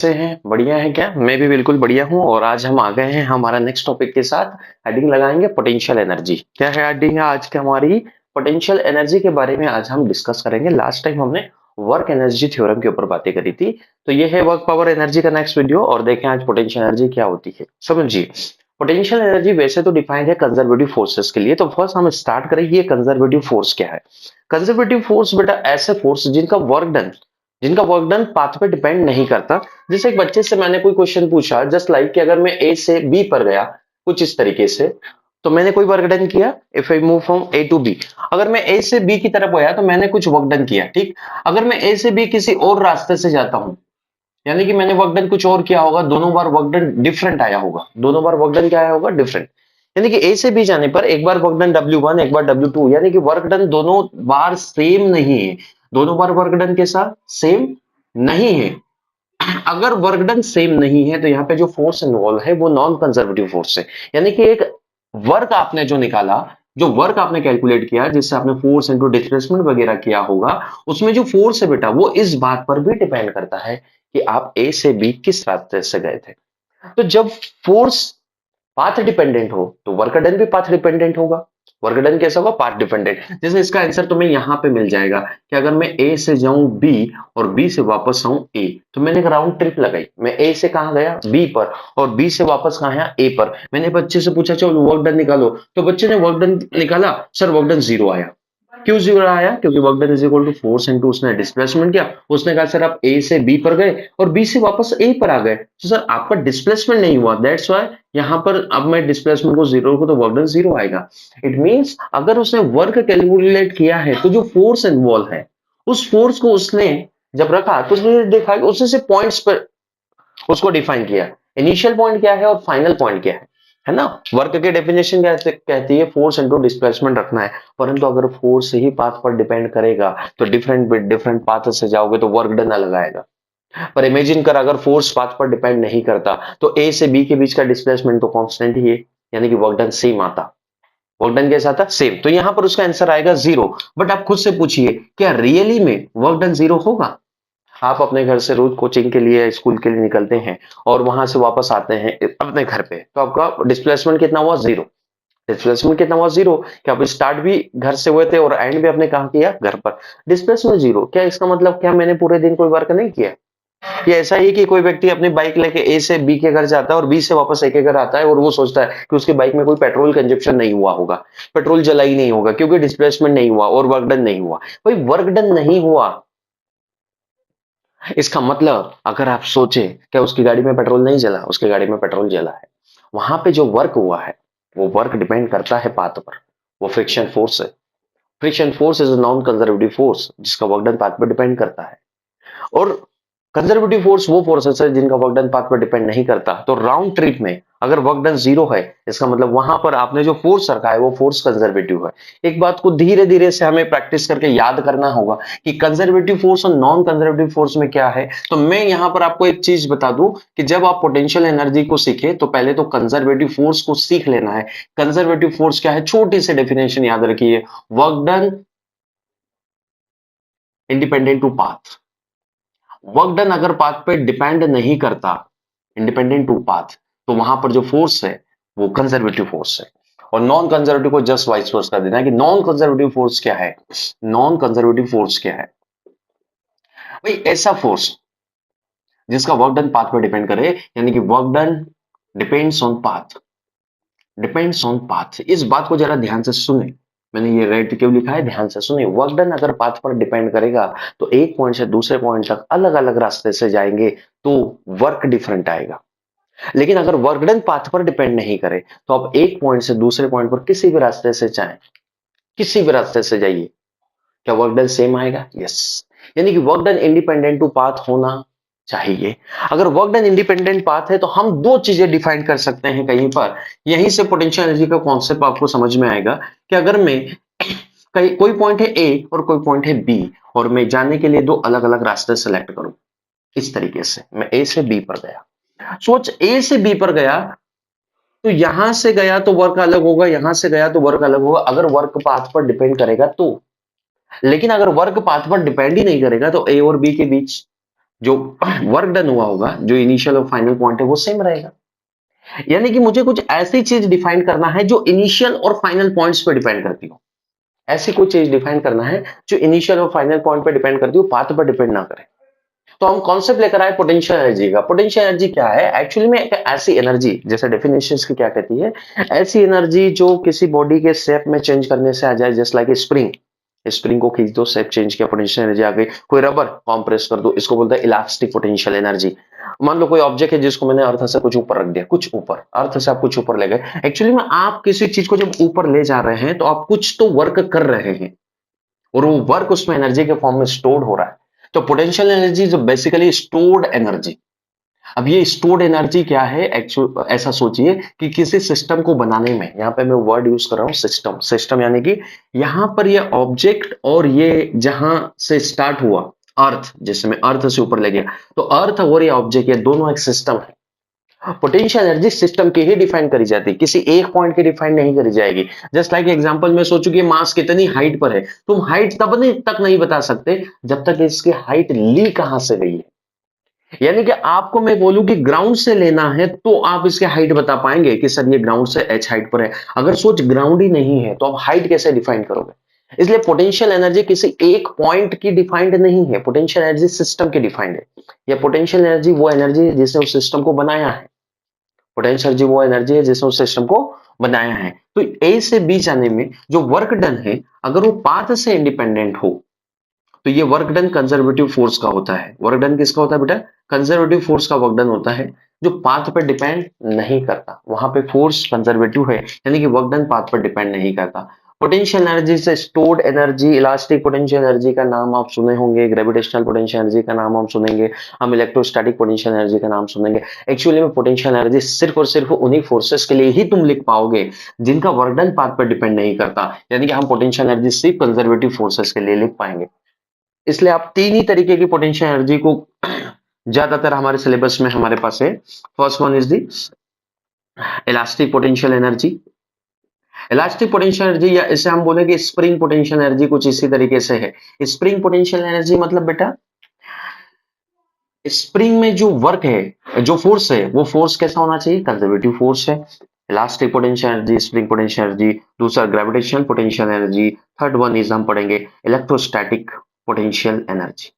से हैं बढ़िया है क्या? मैं भी बिल्कुल बढ़िया हूँ और आज हम आ गए हैं हमारा नेक्स्ट टॉपिक के साथ। हेडिंग लगाएंगे पोटेंशियल एनर्जी। क्या है हेडिंग है आज की हमारी? पोटेंशियल एनर्जी के बारे में आज हम डिस्कस करेंगे। लास्ट टाइम हमने वर्क एनर्जी थ्योरम के ऊपर बातें करी थी। तो ये है वर्क पावर एनर्जी का नेक्स्ट वीडियो और देखें आज पोटेंशियल एनर्जी क्या होती है। समझिए, पोटेंशियल एनर्जी वैसे तो डिफाइंड है कंजर्वेटिव फोर्सेस के लिए। तो फर्स्ट हम स्टार्ट करें, ये कंजर्वेटिव फोर्स क्या है? कंजर्वेटिव फोर्स बेटा ऐसे फोर्स जिनका वर्क डन पाथ पे डिपेंड नहीं करता। जैसे एक बच्चे से मैंने कोई क्वेश्चन पूछा, जस्ट लाइक कि अगर मैं ए से बी पर गया कुछ इस तरीके से, तो मैंने कोई वर्क डन किया। If I move from A to B, अगर मैं ए से बी की तरफ गया तो मैंने कुछ वर्क डन किया, ठीक। अगर मैं ए से बी किसी और रास्ते से जाता हूं, यानी कि मैंने वर्क डन कुछ और किया होगा, दोनों बार वर्क डन डिफरेंट आया होगा। दोनों बार वर्क डन क्या आया होगा? डिफरेंट। यानी कि ए से बी जाने पर एक बार वर्क डन W1, एक बार W2, यानी कि वर्क डन दोनों बार सेम नहीं है। दोनों बार वर्क डन के साथ सेम नहीं है। अगर वर्क डन सेम नहीं है तो यहाँ पे जो फोर्स इन्वॉल्व है वो नॉन कंजर्वेटिव फोर्स है। यानी कि एक वर्क आपने जो निकाला, जो वर्क आपने कैलकुलेट किया, जिससे आपने फोर्स इनटू डिस्प्लेसमेंट वगैरह किया होगा, उसमें जो फोर्स है बेटा वो इस बात पर भी डिपेंड करता है कि आप ए से बी किस रास्ते से गए थे। तो जब फोर्स पाथ डिपेंडेंट हो तो वर्क डन भी पाथ डिपेंडेंट होगा। वर्क डन कैसा होगा? Path dependent. जैसे इसका आंसर तुम्हें यहां पे मिल जाएगा कि अगर मैं ए से जाऊं बी और बी से वापस आऊं ए, तो मैंने एक राउंड ट्रिप लगाई। मैं ए से कहां गया? बी पर, और बी से वापस कहां आया? ए पर। मैंने बच्चे से पूछा चलो वर्क डन निकालो, तो बच्चे ने वर्क डन निकाला, सर वर्क डन जीरो आया। क्यों जीरो आया? क्योंकि work done is equal to force into उसने डिस्प्लेसमेंट किया। उसने कहा सर आप ए से बी पर गए और बी से वापस ए पर आ गए, तो सर आपका डिस्प्लेसमेंट नहीं हुआ, दैट्स व्हाई यहां पर अब मैं डिस्प्लेसमेंट को जीरो रखूं तो वर्क डन जीरो आएगा। इट मींस अगर उसने वर्क कैलकुलेट किया है तो जो फोर्स इन्वॉल्व है, उस फोर्स को उसने जब रखा तो उसने देखा कि उसने से पॉइंट्स पर उसको डिफाइन किया। इनिशियल पॉइंट क्या है और फाइनल पॉइंट क्या है ना। वर्क की डेफिनेशन क्या कहती है? फोर्स इनटू डिस्प्लेसमेंट रखना है। परंतु अगर फोर्स ही पाथ पर डिपेंड करेगा तो डिफरेंट पाथ से जाओगे तो वर्क डन अलग आएगा। पर इमेजिन कर, अगर फोर्स पाथ पर डिपेंड नहीं करता तो ए से बी के बीच का डिस्प्लेसमेंट तो कांस्टेंट ही है, यानी कि वर्क डन सेम आता। वर्क डन कैसा था? सेम। तो यहां पर उसका आंसर आएगा जीरो। बट आप खुद से पूछिए, क्या रियली में वर्क डन जीरो होगा? आप अपने घर से रोज कोचिंग के लिए, स्कूल के लिए निकलते हैं और वहां से वापस आते हैं अपने घर पे, तो आपका डिस्प्लेसमेंट कितना हुआ? जीरो। डिस्प्लेसमेंट कितना हुआ? जीरो। क्या आप स्टार्ट भी घर से हुए थे और एंड भी आपने कहा किया? घर पर। Displacement zero. क्या इसका मतलब क्या मैंने पूरे दिन कोई वर्क नहीं किया? ये ऐसा ही कि कोई व्यक्ति अपनी बाइक लेके ए से बी के घर जाता है और बी से वापस ए के घर आता है और वो सोचता है कि उसकी बाइक में कोई पेट्रोल कंजप्शन नहीं हुआ होगा, पेट्रोल जला ही नहीं होगा क्योंकि डिस्प्लेसमेंट नहीं हुआ और वर्क डन नहीं हुआ। भाई वर्क डन नहीं हुआ, इसका मतलब अगर आप सोचे क्या उसकी गाड़ी में पेट्रोल नहीं जला? उसकी गाड़ी में पेट्रोल जला है। वहां पे जो वर्क हुआ है वो वर्क डिपेंड करता है पाथ पर। वो फ्रिक्शन फोर्स है। Friction force is a non conservative force जिसका वर्क डन पाथ पर डिपेंड करता है। और कंजर्वेटिव फोर्स वो फोर्सेस है जिनका वर्क डन पाथ पर डिपेंड नहीं करता। तो राउंड ट्रिप में अगर वर्क डन जीरो है, इसका मतलब वहां पर आपने जो फोर्स रखा है वो फोर्स कंजर्वेटिव है। एक बात को धीरे धीरे से हमें प्रैक्टिस करके याद करना होगा कि कंजर्वेटिव फोर्स और नॉन कंजर्वेटिव फोर्स में क्या है। तो मैं यहां पर आपको एक चीज बता दूं कि जब आप पोटेंशियल एनर्जी को सीखे तो पहले तो कंजर्वेटिव फोर्स को सीख लेना है। कंजर्वेटिव फोर्स क्या है? छोटी सी डेफिनेशन याद रखिए, work done independent to path. Work done अगर पाथ पे डिपेंड नहीं करता, इंडिपेंडेंट टू पाथ, तो वहां पर जो फोर्स है वो कंजर्वेटिव फोर्स है। और नॉन कंजर्वेटिव को जस्ट वाइस वर्स कर देना है कि नॉन कंजर्वेटिव फोर्स क्या है। नॉन कंजर्वेटिव फोर्स क्या है? भाई ऐसा फोर्स जिसका वर्क डन पाथ पर डिपेंड करे, यानी कि work done depends on path. Depends on path, इस बात को जरा ध्यान से सुने। मैंने ये रेड क्यों लिखा है, ध्यान से सुनिए। वर्क डन अगर पाथ पर डिपेंड करेगा तो एक पॉइंट से दूसरे पॉइंट तक अलग अलग रास्ते से जाएंगे तो वर्क डिफरेंट आएगा। लेकिन अगर वर्क डन पाथ पर डिपेंड नहीं करे तो आप एक पॉइंट से दूसरे पॉइंट पर किसी भी रास्ते से जाएं, किसी भी रास्ते से जाइए, क्या वर्क डन सेम आएगा? यस। यानी कि work done independent to path होना चाहिए। अगर वर्क डन इंडिपेंडेंट पाथ है तो हम दो चीजें डिफाइन कर सकते हैं कहीं पर। यहीं से पोटेंशियल एनर्जी का कॉन्सेप्ट आपको समझ में आएगा कि अगर मैं कहीं कोई पॉइंट है ए और कोई पॉइंट है बी और मैं जाने के लिए दो अलग अलग रास्ते सेलेक्ट करूं, इस तरीके से मैं ए से बी पर गया। सोच, ए से बी पर गया तो यहां से गया तो वर्क अलग होगा, यहां से गया तो वर्क अलग होगा अगर वर्क पाथ पर डिपेंड करेगा तो। लेकिन अगर वर्क पाथ पर डिपेंड ही नहीं करेगा तो ए और बी के बीच जो वर्क डन हुआ होगा, जो इनिशियल और फाइनल पॉइंट है वो सेम रहेगा। यानी कि मुझे कुछ ऐसी चीज डिफाइन करना है जो इनिशियल और फाइनल पॉइंट्स पे डिपेंड करती हो। ऐसी कोई चीज डिफाइन करना है जो इनिशियल और फाइनल पॉइंट पे डिपेंड करती हो, पाथ पर डिपेंड ना करे। तो हम कॉन्सेप्ट लेकर आए पोटेंशियल एनर्जी का। पोटेंशियल एनर्जी क्या है? एक्चुअली में एक ऐसी एनर्जी, जैसे डेफिनेशन की क्या कहती है, ऐसी एनर्जी जो किसी बॉडी के शेप में चेंज करने से आ जाए, just like a spring. Spring को खींच दो, शेप चेंज किया, पोटेंशियल एनर्जी आ गई। कोई रबर कॉम्प्रेस कर दो, इसको बोलते हैं इलास्टिक पोटेंशियल एनर्जी। मान लो कोई ऑब्जेक्ट है जिसको मैंने अर्थ से कुछ ऊपर रख दिया, कुछ ऊपर, अर्थ से आप कुछ ऊपर ले गए। एक्चुअली में आप किसी चीज को जब ऊपर ले जा रहे हैं तो आप कुछ तो वर्क कर रहे हैं, और वो वर्क उसमें एनर्जी के फॉर्म में स्टोर्ड हो रहा है। तो पोटेंशियल एनर्जी जो बेसिकली स्टोर्ड एनर्जी। अब ये स्टोर्ड एनर्जी क्या है? एक्चुअल ऐसा सोचिए कि किसी सिस्टम को बनाने में, यहाँ पे मैं वर्ड यूज कर रहा हूँ सिस्टम। सिस्टम यानी कि यहाँ पर ये ऑब्जेक्ट और ये जहां से स्टार्ट हुआ अर्थ, जैसे मैं अर्थ से ऊपर ले गया, तो अर्थ और ये ऑब्जेक्ट, ये दोनों एक सिस्टम है। पोटेंशियल एनर्जी सिस्टम की ही डिफाइन करी जाती है, किसी एक पॉइंट की डिफाइन नहीं करी जाएगी। जस्ट लाइक एग्जांपल में सोचो कि मास कितनी हाइट पर है, तुम हाइट तक नहीं बता सकते जब तक इसकी हाइट ली कहां से गई है। यानी कि आपको मैं बोलूं कि ग्राउंड से लेना है तो आप इसके हाइट बता पाएंगे कि सर ये ग्राउंड से एच हाइट पर है। अगर सोच ग्राउंड ही नहीं है तो आप हाइट कैसे डिफाइन करोगे? इसलिए पोटेंशियल एनर्जी किसी एक पॉइंट की डिफाइंड नहीं है, पोटेंशियल एनर्जी सिस्टम की डिफाइंड है। या पोटेंशियल एनर्जी वो एनर्जी है जिसने उस सिस्टम को बनाया है। पोटेंशियल एनर्जी वो एनर्जी है जिसने उस सिस्टम को बनाया है। तो ए से बी जाने में जो वर्क डन है, अगर वो पाथ से इंडिपेंडेंट हो, तो ये वर्क डन कंजर्वेटिव फोर्स का होता है। वर्क डन किसका होता है बेटा? कंजर्वेटिव फोर्स का वर्क डन होता है, जो पाथ पर डिपेंड नहीं करता। वहां पे फोर्स कंजर्वेटिव है, यानी कि वर्क डन पाथ पर डिपेंड नहीं करता। पोटेंशियल एनर्जी से stored energy, elastic potential energy का नाम आप सुने होंगे, ग्रेविटेशनल पोटेंशियल एनर्जी का नाम हम सुनेंगे, हम इलेक्ट्रोस्टैटिक पोटेंशियल एनर्जी का नाम सुनेंगे। एक्चुअली में पोटेंशियल एनर्जी सिर्फ और सिर्फ उन्हीं फोर्सेस के लिए ही तुम लिख पाओगे जिनका वर्क डन पाथ पर डिपेंड नहीं करता। यानी कि हम पोटेंशियल एनर्जी सिर्फ कंजर्वेटिव फोर्सेस के लिए लिख पाएंगे। इसलिए आप तीन ही तरीके की पोटेंशियल एनर्जी को ज्यादातर हमारे सिलेबस में हमारे पास है। First one is the elastic potential energy. Elastic potential energy, या इसे हम बोलेंगे स्प्रिंग पोटेंशियल एनर्जी, कुछ इसी तरीके से है। स्प्रिंग पोटेंशियल एनर्जी मतलब बेटा, स्प्रिंग में जो वर्क है, जो फोर्स है, वो फोर्स कैसा होना चाहिए? कंजर्वेटिव फोर्स है। Elastic potential energy, spring potential energy. दूसरा gravitational potential energy. Third one is हम पढ़ेंगे electrostatic potential energy,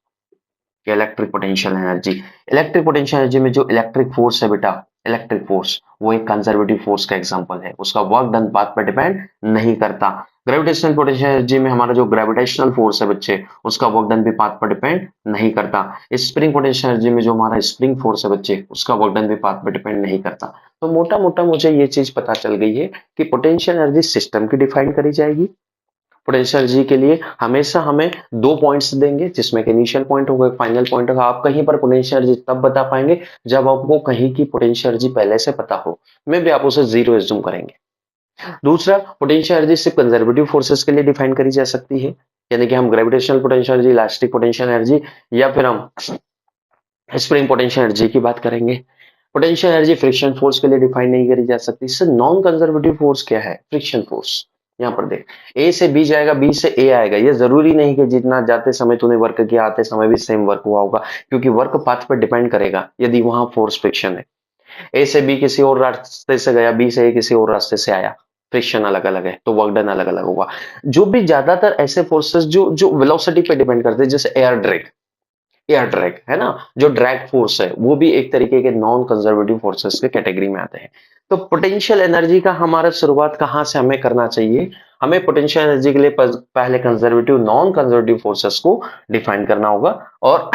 electric potential energy. Electric potential energy में जो इलेक्ट्रिक फोर्स है बेटा, इलेक्ट्रिक फोर्स वो एक कंजर्वेटिव फोर्स का एग्जांपल है, उसका वर्क डन पाथ पर डिपेंड नहीं करता। ग्रेविटेशनल पोटेंशियल एनर्जी में हमारा जो ग्रेविटेशनल फोर्स है बच्चे, उसका वर्क डन भी पाथ पर डिपेंड नहीं करता। स्प्रिंग पोटेंशियल एनर्जी में जो हमारा स्प्रिंग फोर्स है बच्चे, उसका वर्क डन भी पाथ पर डिपेंड नहीं करता। तो मोटा मोटा मुझे ये चीज पता चल गई है कि पोटेंशियल एनर्जी सिस्टम की डिफाइन करी जाएगी। पोटेंशियल एनर्जी के लिए हमेशा हमें दो पॉइंट्स देंगे, जिसमें एक इनिशियल पॉइंट होगा, एक फाइनल पॉइंट होगा। आप कहीं पर पोटेंशियल एनर्जी तब बता पाएंगे जब आपको कहीं की पोटेंशियल एनर्जी पहले से पता हो, में भी आप उसे जीरो एज्यूम करेंगे। दूसरा, पोटेंशियल एनर्जी सिर्फ कंजर्वेटिव फोर्सेस के लिए डिफाइन करी जा सकती है, यानी कि हम gravitational potential energy, elastic potential energy, या फिर हम स्प्रिंग पोटेंशियल एनर्जी की बात करेंगे। पोटेंशियल एनर्जी फ्रिक्शन फोर्स के लिए डिफाइन नहीं करी जा सकती। इससे नॉन कंजर्वेटिव फोर्स क्या है? Friction force. यहाँ पर देख, ए से बी जाएगा, बी से ए आएगा, ये जरूरी नहीं कि जितना जाते समय तूने वर्क किया आते समय भी सेम वर्क हुआ होगा, क्योंकि वर्क पाथ पर डिपेंड करेगा यदि वहां फोर्स फ्रिक्शन है। ए से बी किसी और रास्ते से गया, बी से ए किसी और रास्ते से आया, फ्रिक्शन अलग अलग है, तो वर्क डन अलग अलग होगा। जो भी ज्यादातर ऐसे फोर्सेस जो जो वेलोसिटी पे डिपेंड करते हैं, जैसे एयर ड्रैग, एयर ड्रैग है ना, जो ड्रैग फोर्स है, वो भी एक तरीके के नॉन कंजर्वेटिव फोर्सेस के कैटेगरी में आते हैं। तो पोटेंशियल एनर्जी का हमारा शुरुआत कहां से हमें करना चाहिए? हमें पोटेंशियल एनर्जी के लिए पहले कंजर्वेटिव नॉन कंजर्वेटिव फोर्सेस को डिफाइन करना होगा। और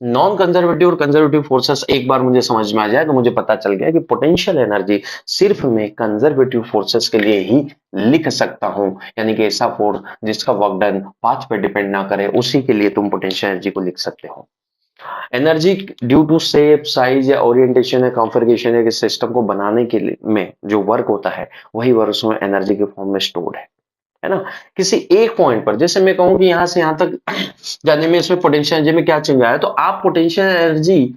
नॉन कंजर्वेटिव और कंजर्वेटिव फोर्सेस एक बार मुझे समझ में आ जाए तो मुझे पता चल गया कि पोटेंशियल एनर्जी सिर्फ मैं कंजर्वेटिव फोर्सेस के लिए ही लिख सकता हूं, यानी कि ऐसा फोर्स जिसका वर्क डन पाथ पे डिपेंड ना करे, उसी के लिए तुम पोटेंशियल एनर्जी को लिख सकते हो। Energy due to shape, size या ओरिएंटेशन या कॉन्फ़िगरेशन या सिस्टम को बनाने के लिए में जो वर्क होता है, वही वर्क उसमें एनर्जी के फॉर्म में स्टोर्ड है ना। किसी एक पॉइंट पर, जैसे मैं कहूं कि यहां से यहां तक जाने में इसमें पोटेंशियल एनर्जी में क्या चेंज आया, तो आप पोटेंशियल एनर्जी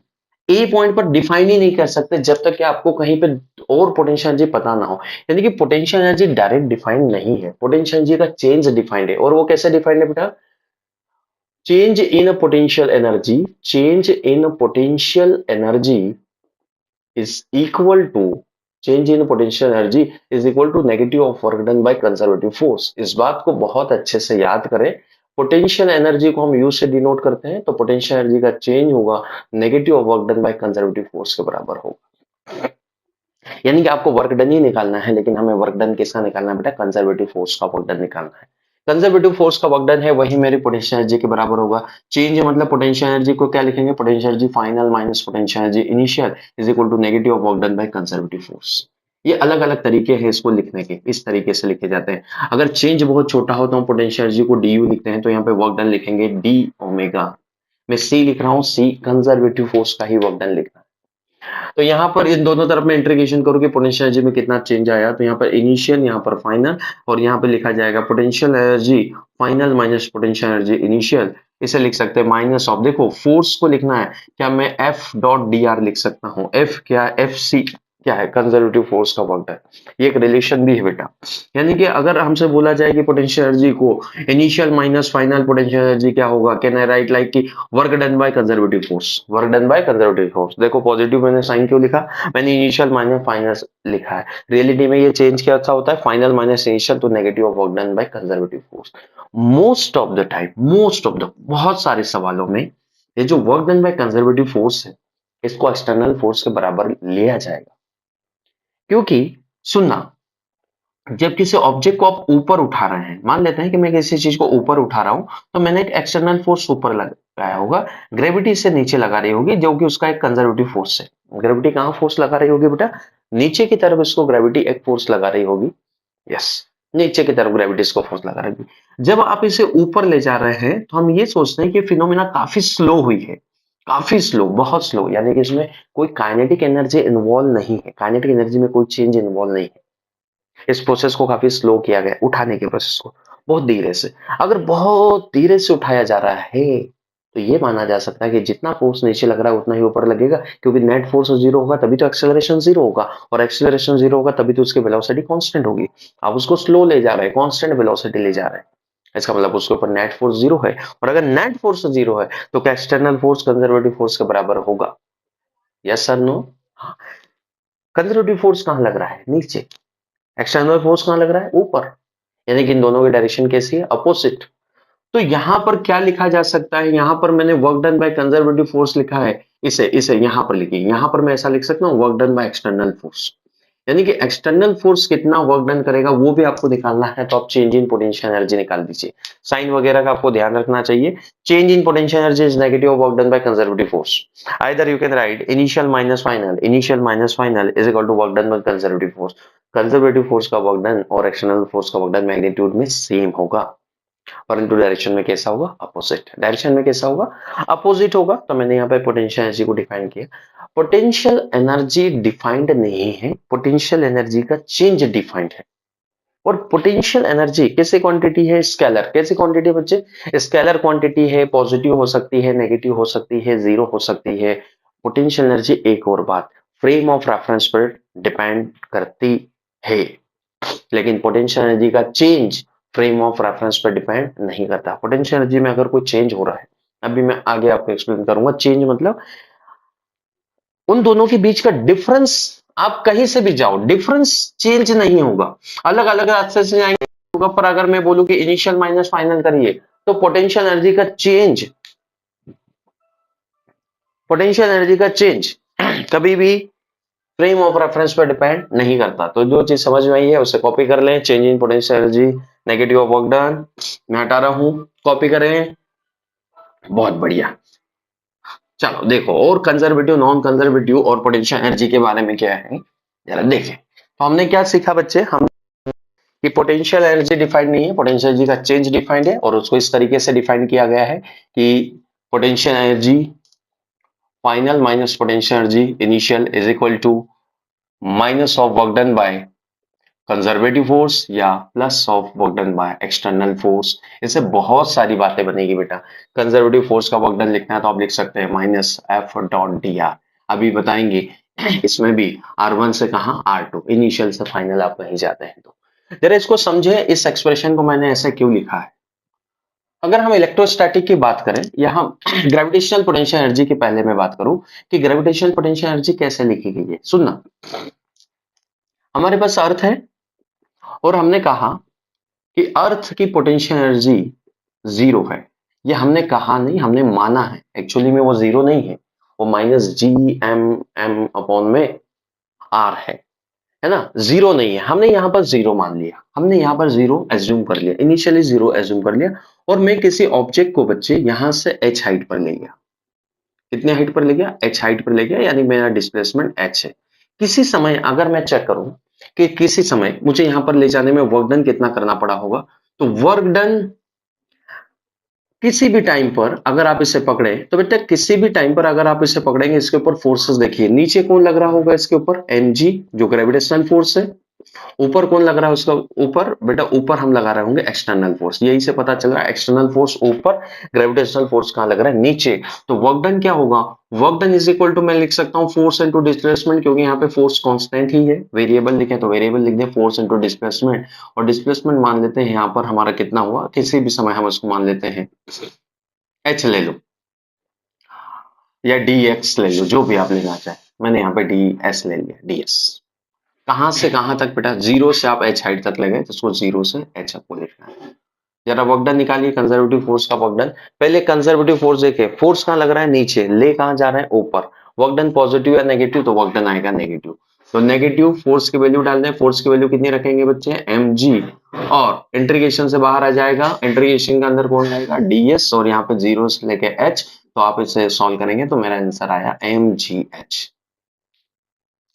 ए पॉइंट पर डिफाइन ही नहीं कर सकते जब तक कि आपको कहीं पे और पोटेंशियल एनर्जी पता ना हो। यानी कि पोटेंशियल एनर्जी डायरेक्ट डिफाइंड नहीं है, पोटेंशियल एनर्जी का चेंज डिफाइंड है। और वो कैसे डिफाइंड है बेटा? change in potential energy, change in potential energy is equal to change in potential energy is equal to negative of work done by conservative force। इस बात को बहुत अच्छे से याद करें। पोटेंशियल एनर्जी को हम यू से डिनोट करते हैं, तो पोटेंशियल एनर्जी का चेंज होगा negative of work done by conservative force के बराबर होगा। यानी कि आपको वर्क डन ही निकालना है, लेकिन हमें वर्क डन किसका निकालना है बेटा? कंजर्वेटिव फोर्स का वर्क डन निकालना है। कंजर्वेटिव फोर्स का वर्क डन है वही मेरी पोटेंशियल एनर्जी के बराबर होगा। चेंज मतलब पोटेंशियल एनर्जी को क्या लिखेंगे? Potential energy final minus potential energy initial is equal to negative of work done by conservative force. ये अलग अलग तरीके हैं इसको लिखने के, इस तरीके से लिखे जाते हैं। अगर चेंज बहुत छोटा हो तो हम पोटेंशियल एनर्जी को डी यू लिखते हैं, तो यहाँ पे वर्क डन लिखेंगे डी ओमेगा। मैं सी लिख रहा हूँ, सी कंजर्वेटिव फोर्स का ही वर्क डन लिखना है। तो यहाँ पर इन दोनों तरफ में इंटीग्रेशन करोगे पोटेंशियल एनर्जी में कितना चेंज आया, तो यहाँ पर इनिशियल, यहाँ पर फाइनल, और यहाँ पे लिखा जाएगा potential energy final minus potential energy initial. इसे लिख सकते हैं माइनस ऑफ, देखो फोर्स को लिखना है, क्या मैं एफ डॉट डी आर लिख सकता हूँ? एफ क्या है? एफ सी क्या है? कंजर्वेटिव फोर्स का वर्क डन। ये एक रिलेशन भी है बेटा। यानी कि अगर हमसे बोला जाए कि पोटेंशियल एनर्जी को initial minus final potential energy क्या होगा, कैन आई राइट लाइक कि work done by conservative force, work done by conservative force. देखो पॉजिटिव मैंने साइन क्यों लिखा? मैंने इनिशियल माइनस फाइनल लिखा है। रियलिटी में ये चेंज क्या अच्छा होता है? फाइनल माइनस इनिशियल, तो negative of work done by conservative force. Most of the time, most of the बहुत सारे सवालों में ये जो work done by conservative force है, इसको एक्सटर्नल फोर्स के बराबर लिया जाएगा। क्योंकि सुनना, जब किसी ऑब्जेक्ट को आप ऊपर उठा रहे हैं, मान लेते हैं कि मैं किसी चीज को ऊपर उठा रहा हूं, तो मैंने एक एक्सटर्नल फोर्स ऊपर लगाया होगा, ग्रेविटी से नीचे लगा रही होगी, जो कि उसका एक कंजर्वेटिव फोर्स है। ग्रेविटी कहां फोर्स लगा रही होगी बेटा? नीचे की तरफ इसको ग्रेविटी एक फोर्स लगा रही होगी। यस, नीचे की तरफ ग्रेविटी इसको फोर्स लगा रही होगी। जब आप इसे ऊपर ले जा रहे हैं, तो हम ये सोचते हैं कि फिनोमिना काफी स्लो हुई है, काफी स्लो, बहुत स्लो, यानी कि इसमें कोई काइनेटिक एनर्जी इन्वॉल्व नहीं है, काइनेटिक एनर्जी में कोई चेंज इन्वॉल्व नहीं है। इस प्रोसेस को काफी स्लो किया गया, उठाने के प्रोसेस को बहुत धीरे से। अगर बहुत धीरे से उठाया जा रहा है, तो ये माना जा सकता है कि जितना फोर्स नीचे लग रहा है उतना ही ऊपर लगेगा, क्योंकि नेट फोर्स जीरो होगा तभी तो एक्सेलरेशन जीरो होगा, और एक्सेलरेशन जीरो होगा तभी तो उसकी वेलोसिटी कांस्टेंट होगी। आप उसको स्लो ले जा रहे हैं, कांस्टेंट वेलोसिटी ले जा रहे हैं, इसका मतलब उसके ऊपर नेट फोर्स जीरो है। और अगर नेट फोर्स जीरो है, तो क्या एक्सटर्नल फोर्स कंजर्वेटिव फोर्स के बराबर होगा? Yes sir no? Conservative force कहां लग रहा है? नीचे। एक्सटर्नल फोर्स कहां लग रहा है? ऊपर। यानी कि इन दोनों की डायरेक्शन कैसी है? अपोजिट। तो यहां पर क्या लिखा जा सकता है? यहां पर मैंने work done by conservative force लिखा है, इसे इसे यहां पर लिखिए। यहां पर मैं ऐसा लिख सकता हूं, work done by external force. यानी कि एक्सटर्नल फोर्स कितना वर्क डन करेगा वो भी आपको निकालना है, तो आप चेंज इन पोटेंशियल एनर्जी निकाल दीजिए। साइन वगैरह का आपको ध्यान रखना चाहिए। Change in potential energy is negative work done by conservative force. Either you can write initial minus final is equal to work done by conservative force. Conservative force का work done और external force का work done magnitude में same होगा, परंतु direction में कैसा होगा? Opposite. Direction में कैसा होगा? अपोजिट होगा। तो मैंने यहाँ पे पोटेंशियल एनर्जी को डिफाइन किया। पोटेंशियल एनर्जी डिफाइंड नहीं है, पोटेंशियल एनर्जी का चेंज डिफाइंड है। और पोटेंशियल एनर्जी कैसे क्वांटिटी है? स्केलर। कैसे क्वांटिटी बच्चे? स्केलर क्वांटिटी है, पॉजिटिव हो सकती है, नेगेटिव हो सकती है, जीरो हो सकती है। पोटेंशियल एनर्जी, एक और बात, फ्रेम ऑफ रेफरेंस पर डिपेंड करती है, लेकिन पोटेंशियल एनर्जी का चेंज फ्रेम ऑफ रेफरेंस पर डिपेंड नहीं करता। पोटेंशियल एनर्जी में अगर कोई चेंज हो रहा है, अभी मैं आगे आपको एक्सप्लेन करूंगा, चेंज मतलब उन दोनों के बीच का डिफरेंस, आप कहीं से भी जाओ डिफरेंस चेंज नहीं होगा, अलग अलग रास्ते से जाएंगे होगा, पर अगर मैं बोलूं कि इनिशियल माइनस फाइनल करिए, तो पोटेंशियल एनर्जी का चेंज, पोटेंशियल एनर्जी का चेंज कभी भी फ्रेम ऑफ रेफरेंस पर डिपेंड नहीं करता। तो जो चीज समझ में आई है उसे कॉपी कर लें। Change in potential energy negative of work done, मैं हटा रहा हूं, कॉपी करें। बहुत बढ़िया। चलो देखो, और कंजर्वेटिव, नॉन कंजर्वेटिव और पोटेंशियल एनर्जी के बारे में क्या है जरा देखें। तो हमने क्या सीखा बच्चे? हम कि पोटेंशियल एनर्जी डिफाइंड नहीं है, पोटेंशियल एनर्जी का चेंज डिफाइंड है, और उसको इस तरीके से डिफाइन किया गया है कि potential energy final minus potential energy initial is equal to minus of work done by conservative force या plus of work done by external force. इससे बहुत सारी बातें बनेगी बेटा। कंजर्वेटिव फोर्स का वर्क डन लिखना है तो आप लिख सकते हैं minus F dot D R. अभी बताएंगे इसमें भी R1 से कहा R2, इनिशियल से फाइनल आप कहीं जाते हैं। तो जरा इसको समझे, इस एक्सप्रेशन को मैंने ऐसे क्यों लिखा है। अगर हम इलेक्ट्रोस्टैटिक की बात करें या हम ग्रेविटेशनल पोटेंशियल एनर्जी की पहले मैं बात करूं कि ग्रेविटेशनल पोटेंशियल एनर्जी कैसे लिखी गई है, सुनना। हमारे पास अर्थ है और हमने कहा कि अर्थ की पोटेंशियल एनर्जी जीरो है। ये हमने कहा नहीं, हमने माना है। एक्चुअली में वो जीरो नहीं है, वो -G m m अपॉन में आर है ना। जीरो नहीं है, हमने यहाँ पर जीरो मान लिया, हमने यहाँ पर जीरो एज्यूम कर लिया, इनिशियली जीरो एज्यूम कर लिया। और मैं किसी ऑब्जेक्ट को बच्चे यहाँ से h हाइट पर ले गया। कितने हाइट पर ले गया? h हाइट पर ले गया, यानी मेरा डिस्प्लेसमेंट h है। किसी समय अगर मैं चेक करूं कि किसी समय मुझे यहां पर ले जाने में वर्क डन कितना करना पड़ा होगा, तो वर्क डन किसी भी टाइम पर अगर आप इसे पकड़े तो बेटा किसी भी टाइम पर अगर आप इसे पकड़ेंगे, इसके ऊपर फोर्सेस देखिए, नीचे कौन लग रहा होगा इसके ऊपर? mg, जो ग्रेविटेशनल फोर्स है। ऊपर कौन लग रहा है उसका? ऊपर बेटा ऊपर हम लगा रहे होंगे एक्सटर्नल फोर्स। यही से पता चल रहा है एक्सटर्नल फोर्स ऊपर, ग्रेविटेशनल फोर्स कहां लग रहा है? नीचे। तो वर्क डन क्या होगा? Work done is equal to, मैं लिख सकता हूं फोर्स इनटू डिस्प्लेसमेंट, क्योंकि यहाँ पे फोर्स कांस्टेंट ही है। वेरिएबल लिखे तो वेरिएबल लिख दें, फोर्स इनटू डिस्प्लेसमेंट। और डिस्प्लेसमेंट मान लेते हैं यहाँ पर हमारा कितना हुआ, किसी भी समय हम उसको मान लेते हैं h ले लो या dx ले लो, जो भी आप लेना चाहे। मैंने यहाँ पे ds ले लिया, ds। कहां से कहां तक बेटा? जीरो से आप h हाइट तक ले गए, तो उसको जीरो से h आपको लिखना है। जरा वर्क डन निकालिए, कंजर्वेटिव फोर्स का वर्क डन। पहले कंजर्वेटिव फोर्स देखे, फोर्स कहां लग रहा है? नीचे। ले कहां जा रहा है? ऊपर। वर्क डन पॉजिटिव या नेगेटिव? तो वर्क डन आएगा नेगेटिव। तो नेगेटिव फोर्स की वैल्यू डाल दें। फोर्स की वैल्यू कितनी रखेंगे बच्चे? mg। और इंटीग्रेशन से बाहर आ जाएगा, इंटीग्रेशन के अंदर कौन आएगा? ds। और यहाँ पे जीरो से लेके h, तो आप इसे सॉल्व करेंगे तो मेरा आंसर आया mgh।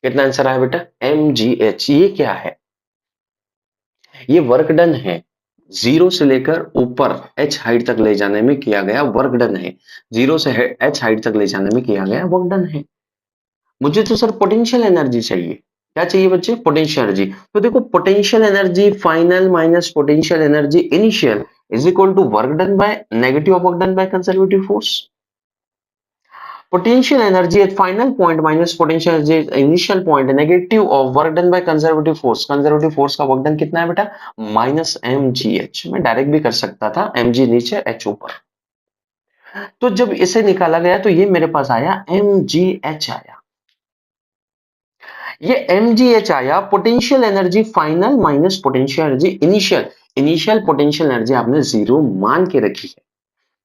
कितना आंसर आया बेटा? mgh। ये क्या है? ये वर्क डन है। जीरो से लेकर ऊपर h हाइट तक ले जाने में किया गया वर्क डन है। जीरो से h हाइट तक ले जाने में किया गया वर्क डन है। मुझे तो सर पोटेंशियल एनर्जी चाहिए। क्या चाहिए बच्चे? Potential energy. तो देखो, potential energy final minus potential energy initial is equal to work done by negative work done by conservative force. Potential energy at final point minus potential energy at initial point negative of work done by conservative force। conservative force का work done कितना है बेटा? Minus mgh। मैं direct भी कर सकता था, mg नीचे h ऊपर। तो जब इसे निकाला गया तो ये मेरे पास आया mgh आया। ये mgh आया, potential energy final minus potential energy initial. Initial potential energy आपने जीरो मान के रखी है,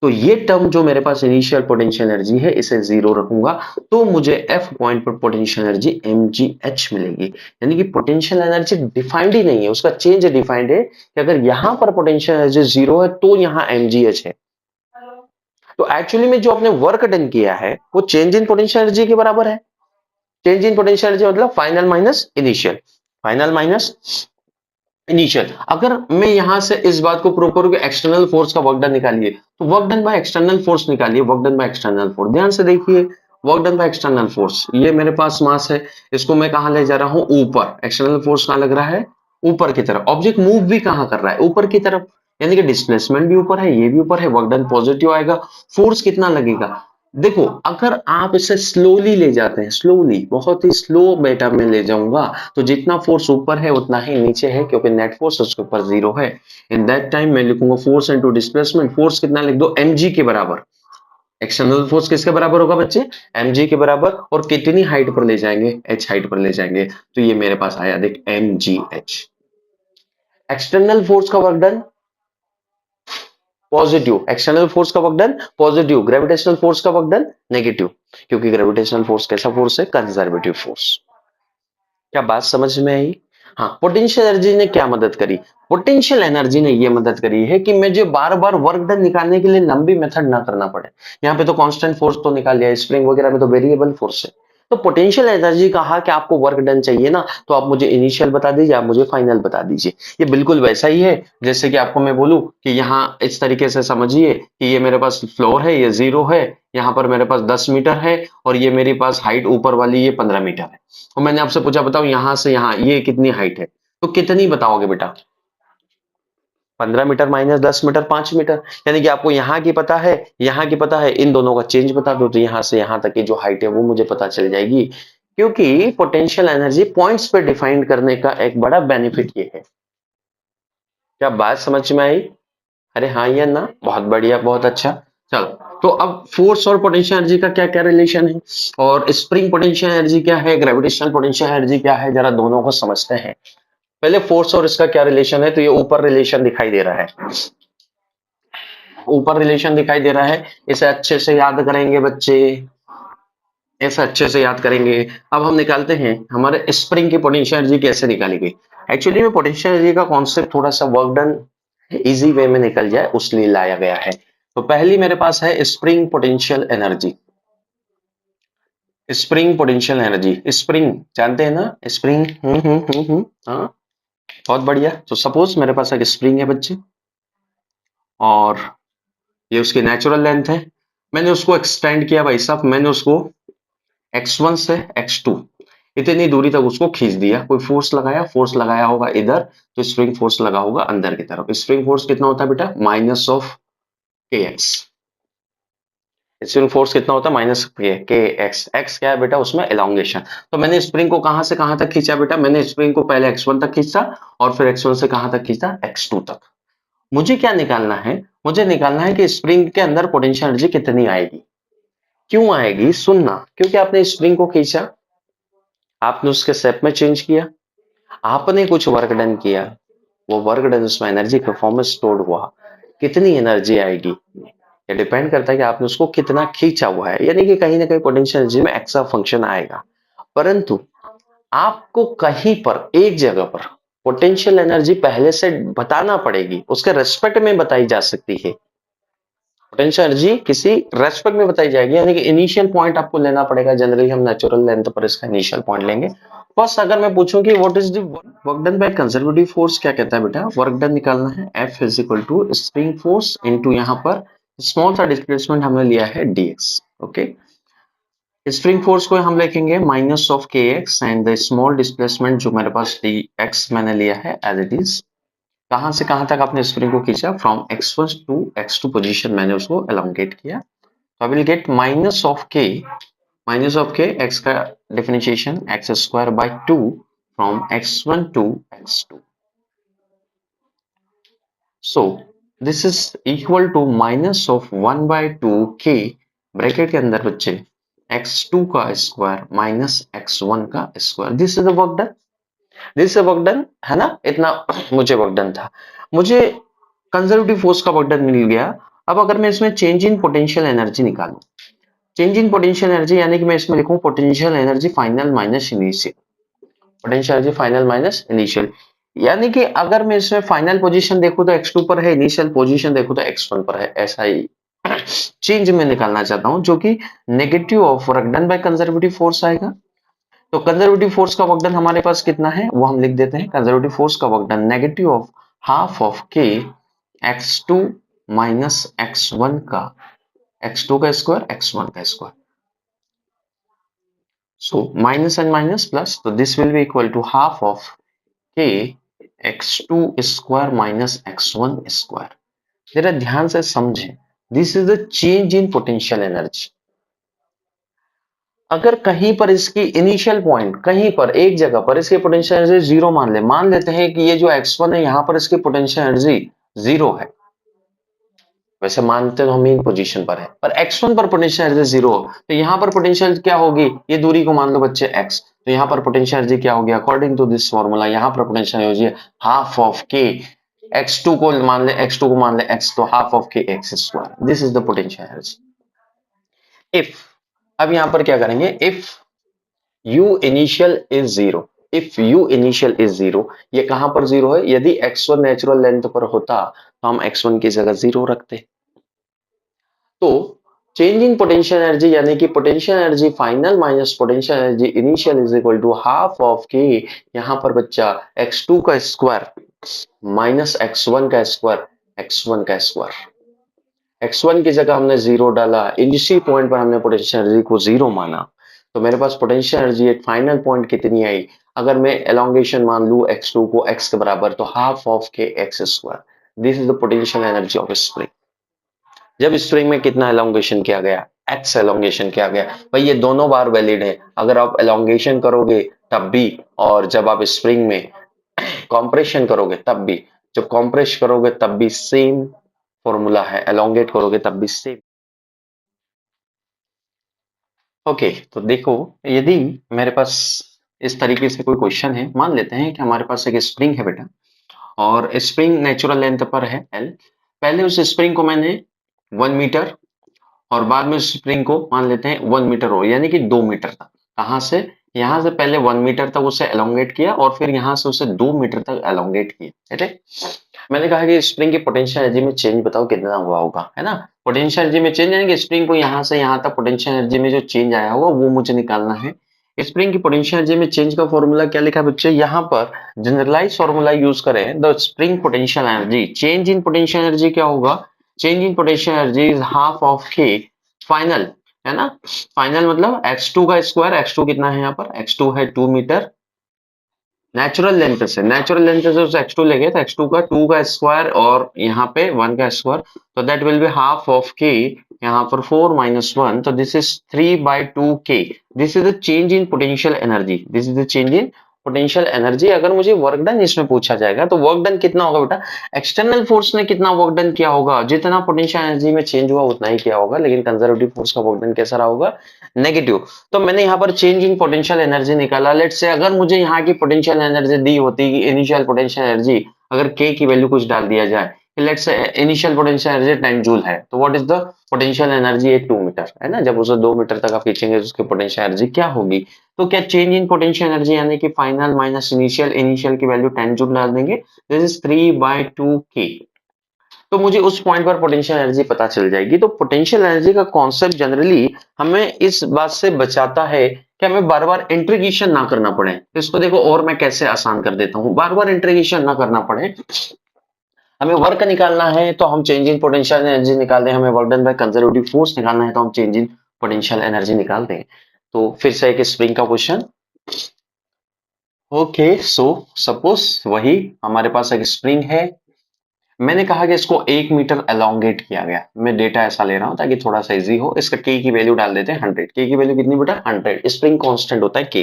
तो ये टर्म जो मेरे पास इनिशियल पोटेंशियल एनर्जी है, इसे जीरो रखूंगा तो मुझे एफ पॉइंट पर पोटेंशियल एनर्जी mgh मिलेगी। यानी कि पोटेंशियल एनर्जी डिफाइंड ही नहीं है, उसका चेंज डिफाइंड है कि अगर यहां पर पोटेंशियल एनर्जी जीरो है तो यहां mgh है। तो एक्चुअली में जो आपने वर्क डन किया है वो चेंज इन पोटेंशियल एनर्जी के बराबर है। चेंज इन पोटेंशियल एनर्जी मतलब final minus initial, final minus initial. अगर मैं यहां से इस बात को प्रूव करूं कि एक्सटर्नल फोर्स का वर्क डन निकालिए, तो work done by external force निकालिए, work done by external force. ध्यान से देखिए, work done by external force, ये मेरे पास मास है, इसको मैं कहां ले जा रहा हूं? ऊपर। एक्सटर्नल फोर्स कहां लग रहा है? ऊपर की तरफ। ऑब्जेक्ट मूव भी कहां कर रहा है? ऊपर की तरफ। यानी कि डिस्प्लेसमेंट भी ऊपर है, ये भी ऊपर है, वर्क डन पॉजिटिव आएगा। फोर्स कितना लगेगा? देखो, अगर आप इसे स्लोली ले जाते हैं, स्लोली, बहुत ही स्लो बेटा में ले जाऊंगा, तो जितना फोर्स ऊपर है उतना ही नीचे है, क्योंकि नेट फोर्स उसके ऊपर जीरो है। इन दैट टाइम मैं लिखूंगा फोर्स इनटू डिस्प्लेसमेंट। फोर्स कितना लिख दो? mg के बराबर। एक्सटर्नल फोर्स किसके बराबर होगा बच्चे? mg के बराबर। और कितनी हाइट पर ले जाएंगे? h हाइट पर ले जाएंगे। तो ये मेरे पास आया, देख, mgh। एक्सटर्नल फोर्स का work done positive, external force का work done positive, gravitational force का वर्क डन नेगेटिव, क्योंकि ग्रेविटेशनल फोर्स कैसा फोर्स है? Conservative force. क्या बात समझ में आई? हाँ, पोटेंशियल एनर्जी ने क्या मदद करी? पोटेंशियल एनर्जी ने ये मदद करी है कि मुझे बार बार वर्क डन निकालने के लिए लंबी मेथड ना करना पड़े। यहाँ पे तो कांस्टेंट फोर्स तो निकाल लिया, स्प्रिंग वगैरह में तो वेरिएबल फोर्स है। तो पोटेंशियल एनर्जी कहा कि आपको वर्क डन चाहिए ना, तो आप मुझे इनिशियल बता दीजिए, आप मुझे फाइनल बता दीजिए। ये बिल्कुल वैसा ही है जैसे कि आपको मैं बोलूं कि यहाँ इस तरीके से समझिए कि ये मेरे पास फ्लोर है, ये जीरो है, यहाँ पर मेरे पास 10 मीटर है, और ये मेरे पास हाइट ऊपर वाली ये 15 मीटर है। और मैंने आपसे पूछा बताओ यहां से यहां ये कितनी हाइट है, तो कितनी बताओगे बेटा? 15 मीटर माइनस 10 मीटर, 5 मीटर। यानी कि आपको यहाँ की पता है, यहाँ की पता है, इन दोनों का चेंज बता दो, तो यहाँ से यहाँ तक की जो हाइट है वो मुझे पता चल जाएगी। क्योंकि पोटेंशियल एनर्जी पॉइंट्स पे डिफाइन करने का एक बड़ा बेनिफिट ये है। क्या बात समझ में आई? अरे हाँ या ना, बहुत बढ़िया, बहुत अच्छा। चलो, तो अब फोर्स और पोटेंशियल एनर्जी का क्या क्या रिलेशन है, और स्प्रिंग पोटेंशियल एनर्जी क्या है, ग्रेविटेशनल पोटेंशियल एनर्जी क्या है, जरा दोनों को समझते हैं। पहले फोर्स और इसका क्या रिलेशन है, तो ये ऊपर रिलेशन दिखाई दे रहा है, ऊपर रिलेशन दिखाई दे रहा है। इसे अच्छे से याद करेंगे बच्चे, ऐसा अच्छे से याद करेंगे। अब हम निकालते हैं हमारे स्प्रिंग की पोटेंशियल एनर्जी कैसे निकाली गई। एक्चुअली में पोटेंशियल एनर्जी का कॉन्सेप्ट थोड़ा सा वर्क डन इजी वे में निकल जाए उसलिए लाया गया है। तो पहली मेरे पास है spring potential energy. Spring potential energy, spring जानते हैं ना, स्प्रिंग। हाँ, बहुत बढ़िया। तो सपोज मेरे पास एक स्प्रिंग है बच्चे, और ये उसकी नेचुरल लेंथ है। मैंने उसको एक्सटेंड किया भाई साहब, मैंने उसको x1 से x2 इतनी दूरी तक उसको खींच दिया। कोई फोर्स लगाया, फोर्स लगाया होगा इधर, तो स्प्रिंग फोर्स लगा होगा अंदर की तरफ। स्प्रिंग फोर्स कितना होता है बेटा, minus of k x. Spring force कितना होता है, माइनस के एक्स। एक्स क्या है बेटा, उसमें एलोंगेशन। तो मैंने स्प्रिंग को कहां से कहां तक खींचा बेटा, मैंने स्प्रिंग को पहले x1 तक खींचा, और फिर x1 से कहां तक खींचा, x2 तक। मुझे क्या निकालना है, मुझे निकालना है कि स्प्रिंग के अंदर पोटेंशियल एनर्जी कितनी आएगी। क्यों आएगी, सुनना, क्योंकि आपने स्प्रिंग को खींचा, आपने उसके शेप में चेंज किया, आपने कुछ वर्क डन किया, वो वर्क डन उसमें एनर्जी परफॉर्मेंस स्टोर्ड हुआ। कितनी एनर्जी आएगी, ये डिपेंड करता है कि आपने उसको कितना खींचा हुआ है, यानी कि कहीं ना कहीं पोटेंशियल एनर्जी में एक्स्ट्रा फंक्शन आएगा। परंतु आपको कहीं पर एक जगह पर पोटेंशियल एनर्जी पहले से बताना पड़ेगी, उसके रेस्पेक्ट में बताई जा सकती है। पोटेंशियल एनर्जी किसी रेस्पेक्ट में बताई जाएगी, यानी कि इनिशियल पॉइंट आपको लेना पड़ेगा। जनरली हम नेचुरल लेंथ पर इसका इनिशियल पॉइंट लेंगे। फर्स्ट अगर मैं पूछूं कि what is the work done by conservative force, क्या कहता है बेटा, वर्क डन निकालना है F is equal to spring force into यहाँ पर स्मॉल सा डिस्प्लेसमेंट हमने लिया है dx। ओके, स्प्रिंग फोर्स को हम लिखेंगे minus of k x, and the small displacement जो मेरे पास dx मैंने लिया है एज इट इज। कहां से कहां तक आपने स्प्रिंग को खींचा, from x1 to x2 position मैंने उसको एलोंगेट किया। तो I will get minus of k, minus of k x का differentiation x square by 2 from x1 to x2। So this is equal to minus of 1 by 2 k, bracket के अंदर बच्चे x2 का square minus x1 का square. This is the work done, this is work done, है ना, इतना मुझे work done था। मुझे कंजर्वेटिव फोर्स का वर्क डन मिल गया। अब अगर मैं इसमें चेंज इन पोटेंशियल एनर्जी निकालूं, चेंज इन पोटेंशियल एनर्जी यानी कि मैं इसमें लिखूं potential energy final minus initial, potential energy final minus initial. यानी कि अगर मैं इसमें फाइनल पोजीशन देखूं तो x2 पर है, इनिशियल पोजीशन देखूं तो x1 पर है, ऐसा ही चेंज में निकालना चाहता हूं, जो कि negative of work done by conservative force आएगा। तो कंजर्वेटिव फोर्स का वर्क डन हमारे पास कितना है वो हम लिख देते हैं। कंजर्वेटिव फोर्स का work done negative of half of के x2 माइनस x1 का, x2 का स्क्वायर x1 का square. So minus and minus plus, so this will be equal to half of k x2 square minus x1 square। जरा ध्यान से समझें, this is the change in potential energy. अगर कहीं पर इसकी इनिशियल पॉइंट, कहीं पर एक जगह पर इसकी पोटेंशियल एनर्जी जीरो मान लेते हैं कि ये जो x1 है यहां पर इसकी पोटेंशियल एनर्जी जीरो है। वैसे मानते तो हम इन पोजीशन पर है, पर x1 पर पोटेंशियल एनर्जी जीरो हो, तो यहाँ पर पोटेंशियल क्या होगी, ये दूरी को मान लो बच्चे x, तो यहाँ पर पोटेंशियल एनर्जी क्या होगी, अकॉर्डिंग टू दिस फॉर्मूला यहाँ पर पोटेंशियल एनर्जी हाफ ऑफ के, x2 को मान ले, x2 को मान ले x, तो half of k x square. This is the potential energy. If, अब यहाँ पर क्या करेंगे, if u initial is zero, if u initial is zero, ये कहां पर जीरो है, यदि x1 नेचुरल लेंथ पर होता तो हम x1 की जगह जीरो रखते। तो चेंज इन पोटेंशियल एनर्जी यानी कि potential energy final minus potential energy initial is equal to half of k, यहां पर बच्चा x2 का स्क्वायर माइनस x1 का स्क्वायर, x1 का स्क्वायर। x1 की जगह हमने जीरो डाला, इसी पॉइंट पर हमने पोटेंशियल एनर्जी को जीरो माना, तो मेरे पास पोटेंशियल एनर्जी एक फाइनल पॉइंट कितनी आई, अगर मैं एलोंगेशन मान लू x2 को x के बराबर, तो half of k x square. This is the potential energy of spring. जब स्प्रिंग में कितना एलोंगेशन किया गया, एक्स एलोंगेशन किया गया। भाई ये दोनों बार वैलिड है, अगर आप एलोंगेशन करोगे तब भी, और जब आप स्प्रिंग में कॉम्प्रेशन करोगे तब भी, जब कॉम्प्रेस करोगे तब भी सेम फॉर्मूला है, एलोंगेट करोगे तब भी सेम। ओके, तो देखो, यदि मेरे पास इस तरीके से कोई क्वेश्चन है, मान लेते हैं कि हमारे पास एक स्प्रिंग है बेटा, और स्प्रिंग नेचुरल लेंथ पर है एल। पहले उस स्प्रिंग को मैंने 1 मीटर, और बाद में स्प्रिंग को मान लेते हैं 1 मीटर हो, यानी कि 2 मीटर तक। कहाँ से? यहाँ से पहले 1 मीटर तक उसे एलोंगेट किया, और फिर यहाँ से उसे 2 मीटर तक एलोंगेट किया, ठीक है। मैंने कहा कि स्प्रिंग की पोटेंशियल एनर्जी में चेंज बताओ कितना हुआ होगा, है ना। पोटेंशियल एनर्जी में चेंज, यानी कि स्प्रिंग को यहाँ से यहाँ तक पोटेंशियल एनर्जी में जो चेंज आया होगा वो मुझे निकालना है। स्प्रिंग की पोटेंशियल एनर्जी में चेंज का फॉर्मूला क्या लिखा है बच्चे? यहाँ पर जनरलाइज फॉर्मूला यूज करें, the spring potential energy, change in potential energy क्या होगा? Change in potential energy is half of के फाइनल, है ना। फाइनल मतलब x2 का स्क्वायर, x2 कितना है यहाँ पर? x2 है 2 मीटर, नेचुरल लेंथ से उस x2 लेंगे तो x2 का 2 का स्क्वायर और यहाँ पे 1 का स्क्वायर, तो that will be half of k, यहाँ पर 4 माइनस 1, तो this is 3/2k। This is the change in potential energy, this is the change in potential energy. अगर मुझे वर्क डन इसमें पूछा जाएगा तो वर्क डन कितना होगा बेटा? एक्सटर्नल फोर्स ने कितना वर्क डन किया होगा, जितना पोटेंशियल एनर्जी में चेंज हुआ उतना ही किया होगा, लेकिन कंजर्वेटिव फोर्स का वर्क डन कैसा रहा होगा? नेगेटिव। तो मैंने यहाँ पर चेंज इन पोटेंशियल एनर्जी निकाला। लेट से अगर मुझे यहाँ की पोटेंशियल एनर्जी दी होती कि इनिशियल पोटेंशियल एनर्जी, अगर के की वैल्यू कुछ डाल दिया जाए, लेट से इनिशियल पोटेंशियल एनर्जी 10 जूल है, तो what is the potential energy at 2 metre, है ना। जब उसे 2 मीटर तक आप खींचेंगे तो उसकी पोटेंशियल एनर्जी क्या होगी? तो क्या चेंज इन पोटेंशियल एनर्जी यानी कि फाइनल माइनस इनिशियल, इनिशियल की वैल्यू 10 जूल डाल देंगे, दिस इज 3/2k। तो मुझे उस पॉइंट पर पोटेंशियल एनर्जी पता चल जाएगी। तो पोटेंशियल एनर्जी का कॉन्सेप्ट जनरली हमें इस बात से बचाता है कि हमें बार बार इंटीग्रेशन ना करना पड़े। इसको देखो और मैं कैसे आसान कर देता हूं, बार बार इंटीग्रेशन ना करना पड़े। हमें वर्क निकालना है तो हम चेंज इन पोटेंशियल एनर्जी निकाल दें, हमें work done by conservative force निकालना है तो हम चेंज इन पोटेंशियल एनर्जी निकाल दें। तो फिर से एक स्प्रिंग का क्वेश्चन। ओके, सो सपोज वही हमारे पास एक स्प्रिंग है, मैंने कहा कि इसको 1 मीटर एलोंगेट किया गया। मैं डेटा ऐसा ले रहा हूं ताकि थोड़ा सा इजी हो। इसका के की वैल्यू डाल देते हैं 100। के की वैल्यू कितनी बेटा? 100। स्प्रिंग कांस्टेंट होता है के।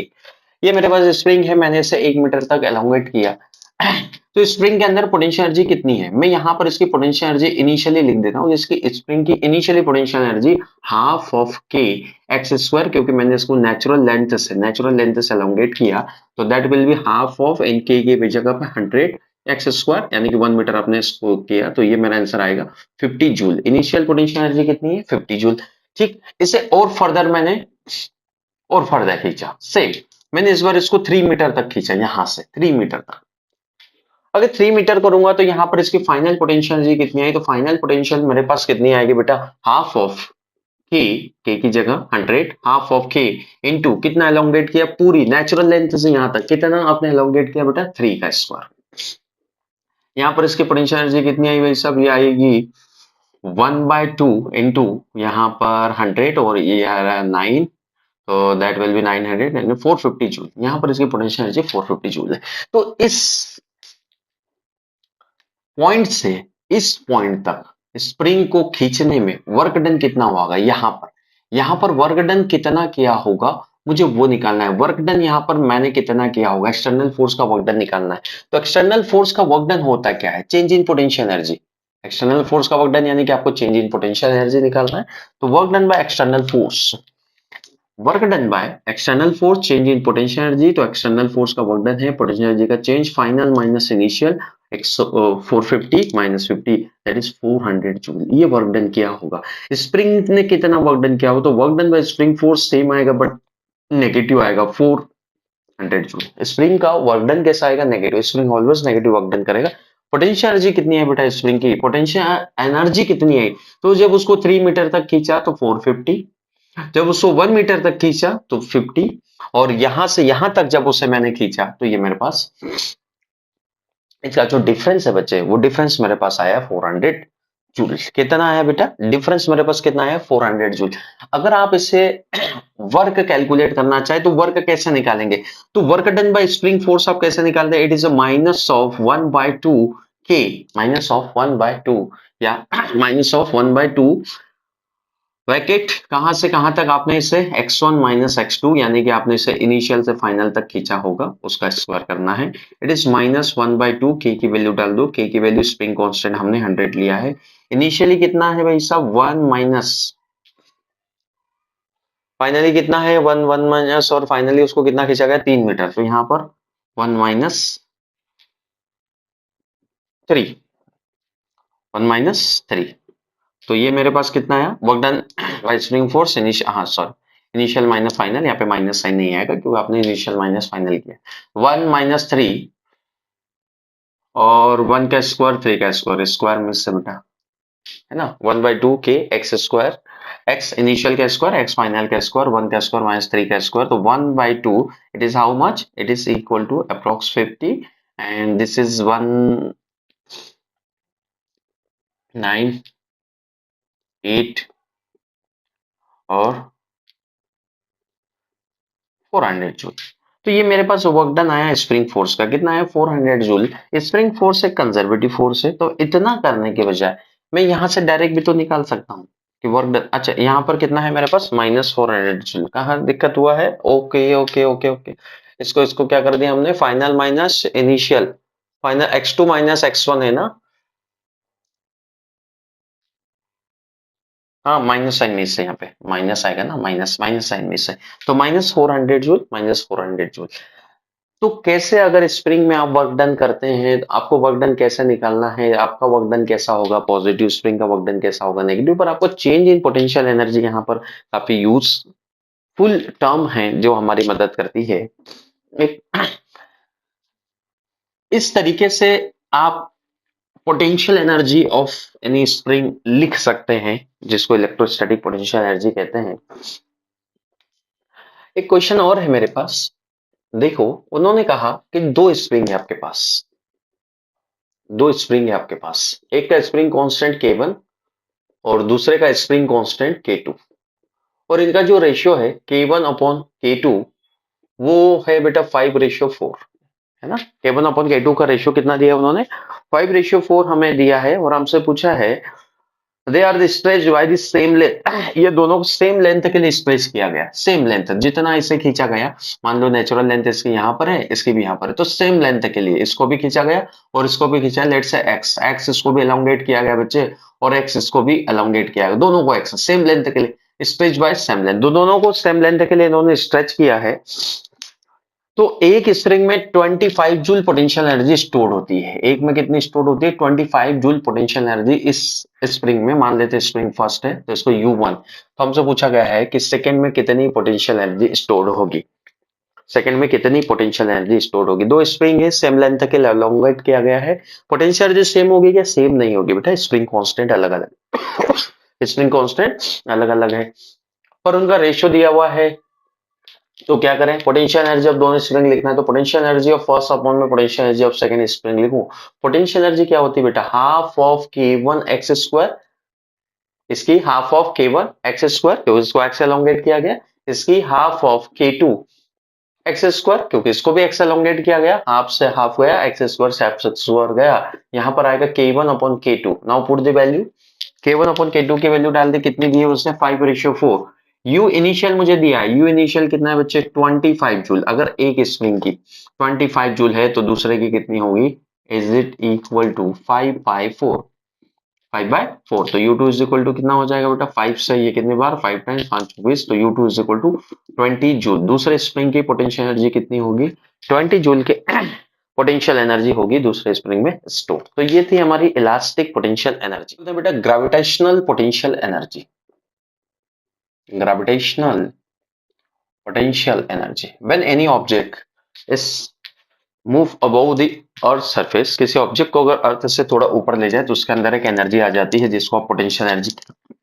ये मेरे पास स्प्रिंग है, मैंने इसे 1 मीटर तक एलोंगेट किया। तो स्प्रिंग के अंदर पोटेंशियल एनर्जी कितनी है? मैं यहाँ पर इसकी पोटेंशियल एनर्जी इनिशियली लिख देता हूँ। इसकी स्प्रिंग की initially potential energy half of k x square, क्योंकि मैंने इसको नेचुरल लेंथ से एलोंगेट किया, तो that will be half of इन के की जगह पे 100 एक्स स्क्वायर, यानी कि 1 मीटर आपने इसको किया, तो ये मेरा आंसर आएगा 50 जूल। इनिशियल पोटेंशियल एनर्जी कितनी है? 50 जूल। ठीक, इसे और फर्दर मैंने और फर्दर खींचा, सेम। मैंने इस बार इसको 3 मीटर तक खींचा, यहां से 3 मीटर तक। अगर 3 मीटर करूंगा तो यहाँ पर इसकी फाइनल पोटेंशियल एनर्जी कितनी आई? तो फाइनल पोटेंशियल मेरे पास कितनी आएगी बेटा? हाफ ऑफ के की जगह 100, हाफ ऑफ के इंटू कितना एलोंगेट किया? पूरी नेचुरल लेंथ से यहां तक कितना आपने एलोंगेट किया बेटा? 3 का स्क्वायर। यहाँ पर इसकी पोटेंशियल एनर्जी कितनी आई भाई साहब? ये आएगी 1/2 इंटू यहाँ पर 100, और ये आ रहा है 9, तो दैट विल बी 900 यानी 450 जूल। यहाँ पर इसकी पोटेंशियल एनर्जी 450 जूल है। तो इस पॉइंट से इस पॉइंट तक स्प्रिंग को खींचने में वर्क डन कितना होगा? यहाँ पर वर्क डन कितना किया होगा मुझे वो निकालना है। वर्क डन यहाँ पर मैंने कितना किया होगा? एक्सटर्नल फोर्स का वर्क डन निकालना है। तो एक्सटर्नल फोर्स का वर्क डन होता क्या है? Change in potential energy. External force का वर्क डन यानी कि आपको चेंज इन पोटेंशियल एनर्जी निकालना है। तो work done by external force, work done by external force change in potential energy. तो एक्सटर्नल फोर्स का वर्क डन है पोटेंशियल एनर्जी का change, final minus initial, 450 minus 50 that is 400 joule. ये work done किया होगा। स्प्रिंग ने कितना work done किया होगा? तो work done bye spring force same आएगा बट नेगेटिव आएगा, 400 जूल। स्प्रिंग का वर्क डन कैसा आएगा? Negative. Spring always negative work done करेगा। पोटेंशियल एनर्जी कितनी है बेटा स्प्रिंग की? पोटेंशियल एनर्जी कितनी है? तो जब उसको 3 मीटर तक खींचा तो 450, जब उसको 1 मीटर तक खींचा तो 50, और यहां से यहां तक जब उसे मैंने खींचा तो ये मेरे पास इसका जो डिफरेंस है बच्चे, वो डिफरेंस मेरे पास आया 400 जूल। कितना आया बेटा? डिफरेंस मेरे पास कितना है? 400 जूल। अगर आप इसे वर्क कैलकुलेट करना चाहे तो वर्क कैसे निकालेंगे? तो work done bye spring force आप कैसे निकालते हैं? It is a minus of 1/2 के, माइनस ऑफ 1/2, या माइनस ऑफ 1/2 ब्रैकेट कहां से कहां तक आपने इसे x1 माइनस x2 यानी कि आपने इसे इनिशियल से फाइनल तक खींचा होगा, उसका स्क्वायर करना है। इट इज -1/2, के की वैल्यू डाल दो, के की वैल्यू स्प्रिंग कांस्टेंट हमने 100 लिया है। इनिशियली कितना है भाई साहब 1 माइनस, फाइनली कितना है 1 1 माइनस, और फाइनली उसको कितना खींचा गया 3 मीटर, तो यहाँ पर 1 माइनस 3, 1 माइनस 3। तो ये मेरे पास कितना आया work done bye spring force initial, हाँ सॉरी इनिशियल माइनस फाइनल, यहाँ पे माइनस साइन नहीं आएगा क्योंकि आपने इनिशियल माइनस फाइनल किया। 1 माइनस 3 और 1 का स्क्वायर 3 का स्क्वायर, स्क्वायर में से बेटा है ना 1/2 के एक्स स्क्वायर, एक्स इनिशियल का स्क्वायर एक्स फाइनल का स्क्वायर, 1 का स्क्वायर माइनस 3 का स्क्वायर, तो 1/2 it is how much, it is equal to approx 50 and this is 1 9 8 और 400 जूल। तो ये मेरे पास वर्क डन आया स्प्रिंग फोर्स का, कितना आया 400 जूल। स्प्रिंग फोर्स एक कंजर्वेटिव फोर्स है, तो इतना करने के बजाय मैं यहां से डायरेक्ट भी तो निकाल सकता हूँ कि वर्क डन। अच्छा यहाँ पर कितना है मेरे पास -400 जूल, कहाँ दिक्कत हुआ है, ओके ओके ओके ओके, इसको इसको क्या कर दिया हमने, final minus initial, final x2 minus x1 है ना, हाँ माइनस साइन में से, यहाँ पे माइनस आएगा ना, माइनस माइनस साइन में से, तो -400 जूल, -400 जूल। तो कैसे अगर स्प्रिंग में आप वर्क डन करते हैं तो आपको वर्क डन कैसे निकालना है, आपका वर्क डन कैसा होगा, पॉजिटिव स्प्रिंग का वर्क डन कैसा होगा, नेगेटिव पर आपको चेंज इन पोटेंशियल एनर्जी यहाँ पर काफी यूजफुल टर्म है जो हमारी मदद करती है। एक इस तरीके से आप potential energy of any spring लिख सकते हैं, जिसको इलेक्ट्रोस्टैटिक पोटेंशियल एनर्जी कहते हैं। एक क्वेश्चन और है मेरे पास, देखो उन्होंने कहा कि दो स्प्रिंग है आपके पास, दो स्प्रिंग है आपके पास, एक का स्प्रिंग कांस्टेंट K1 और दूसरे का स्प्रिंग कांस्टेंट K2, और इनका जो रेशियो है K1/K2 वो है बेटा 5/4, है ना। K1/K2 का रेशियो कितना दिया उन्होंने, 5/4 हमें दिया है, और हमसे पूछा है they are stretch by the same length, ये दोनों को सेम लेंथ के लिए स्ट्रेच किया गया, सेम लेंथ जितना इसे खींचा गया, मान लो नेचुरल लेंथ इसकी यहाँ पर है, इसकी भी यहाँ पर है, तो सेम लेंथ के लिए इसको भी खींचा गया और इसको भी खींचा, लेट से एक्स, एक्स इसको भी एलोंगेट किया गया बच्चे, और एक्स इसको भी एलोंगेट किया गया, दोनों को एक्स सेम लेंथ के लिए स्ट्रेच बाय सेम लेंथ, दोनों को सेम लेंथ के लिए इन्होंने स्ट्रेच किया है। तो एक स्प्रिंग में 25 जूल पोटेंशियल एनर्जी स्टोर होती है, एक में कितनी स्टोर होती है 25 जूल पोटेंशियल एनर्जी इस स्प्रिंग में, मान लेते हैं स्प्रिंग फर्स्ट है तो इसको U1, तो हमसे पूछा गया है कि सेकंड में कितनी पोटेंशियल एनर्जी स्टोर होगी, सेकंड में कितनी पोटेंशियल एनर्जी स्टोर होगी। दो स्प्रिंग है सेम लेंथ के लिए एलोंगेट किया गया है, पोटेंशियल एनर्जी सेम होगी क्या, सेम नहीं होगी बेटा, स्प्रिंग कांस्टेंट अलग अलग स्प्रिंग कांस्टेंट अलग अलग है, पर उनका रेशियो दिया हुआ है। तो क्या करें, पोटेंशियल एनर्जी ऑफ दोनों स्प्रिंग लिखना है, तो potential energy of first upon में potential energy of second spring लिखूं। पोटेंशियल एनर्जी क्या होती है बेटा, half of K1 x square, इसकी half of K1 x square क्योंकि इसको एक्स एलोंगेट किया गया, इसकी half of K2 x square क्योंकि इसको भी एक्स एलोंगेट किया गया, हाफ से हाफ गया, एक्स स्क्वायर से एक्स स्क्वायर गया, यहाँ पर आएगा K1/K2। Now put the value, K1/K2 की वैल्यू डाल दी, कितनी दी है उसने 5/4। यू इनिशियल मुझे दिया है, यू इनिशियल कितना है बच्चे 25 जूल, अगर एक स्प्रिंग की 25 जूल है तो दूसरे की कितनी होगी, इज इट इक्वल टू 5/4, 5/4, तो U2 इज इक्वल टू कितना हो जाएगा बेटा 5 से ये कितनी बार 5 टाइम्स 5 24, तो U2 is equal to 20 joule. दूसरे स्प्रिंग की पोटेंशियल एनर्जी कितनी होगी 20 जूल के पोटेंशियल एनर्जी होगी दूसरे स्प्रिंग में स्टोर। तो ये थी हमारी इलास्टिक पोटेंशियल एनर्जी। तो बेटा gravitational potential energy, gravitational potential energy when any object is move above the earth surface, किसी ऑब्जेक्ट को अगर अर्थ से थोड़ा ऊपर ले जाए तो उसके अंदर एक एनर्जी आ जाती है जिसको आप पोटेंशियल एनर्जी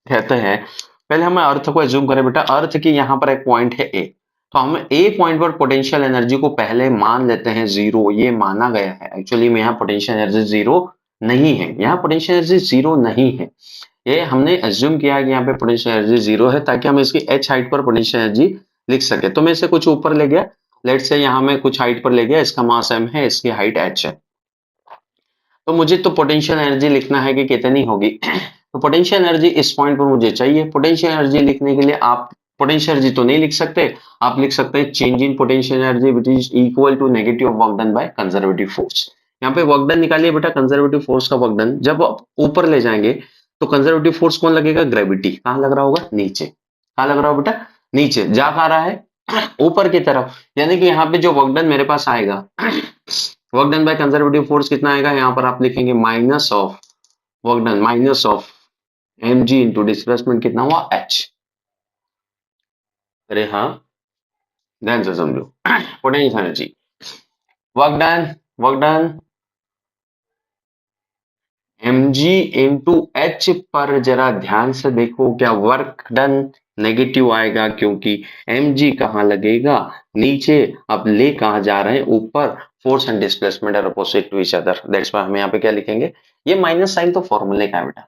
कहते हैं। पहले हम अर्थ को एज्यूम करें बेटा, अर्थ की यहाँ पर एक पॉइंट है ए, तो हम ए पॉइंट पर पोटेंशियल एनर्जी को पहले मान लेते हैं जीरो, ये माना गया है, एक्चुअली में यहाँ पोटेंशियल एनर्जी जीरो नहीं है, यहाँ पोटेंशियल एनर्जी जीरो नहीं है, ये हमने एज्यूम किया है कि यहाँ पे पोटेंशियल एनर्जी जीरो है ताकि हम इसकी एच हाइट पर पोटेंशियल एनर्जी लिख सके। तो मैं इसे कुछ ऊपर ले गया, लेट से यहाँ मैं कुछ हाइट पर ले गया, इसका मास m है, इसकी हाइट h है, तो मुझे तो पोटेंशियल एनर्जी लिखना है कि कितनी होगी तो पोटेंशियल एनर्जी इस पॉइंट पर मुझे चाहिए। पोटेंशियल एनर्जी लिखने के लिए आप पोटेंशियल एनर्जी तो नहीं लिख सकते, आप लिख सकते हैं change in potential energy which is equal to negative work done by conservative force. यहाँ पे वर्क डन निकालिए बेटा, कंजर्वेटिव फोर्स का वर्क डन जब आप ऊपर ले जाएंगे तो कंजर्वेटिव फोर्स कौन लगेगा, ग्रेविटी। कहाँ लग रहा होगा, नीचे। कहाँ लग रहा होगा बेटा, नीचे। जा कहाँ रहा है, ऊपर की तरफ। यानी कि यहाँ पे जो वर्क डन मेरे पास आएगा, work done by conservative force कितना आएगा, यहाँ पर आप लिखेंगे minus of work done minus of mg into displacement कितना हुआ, h। अरे हाँ, ध्यान से समझो। Potential energy, work done mg into h पर जरा ध्यान से देखो, क्या वर्क डन नेगेटिव आएगा, क्योंकि mg कहाँ लगेगा, नीचे। अब ले कहाँ जा रहे हैं, ऊपर। Force and displacement are opposite to each other, that's why हम यहाँ पे क्या लिखेंगे, ये माइनस साइन तो फॉर्मूले का है बेटा।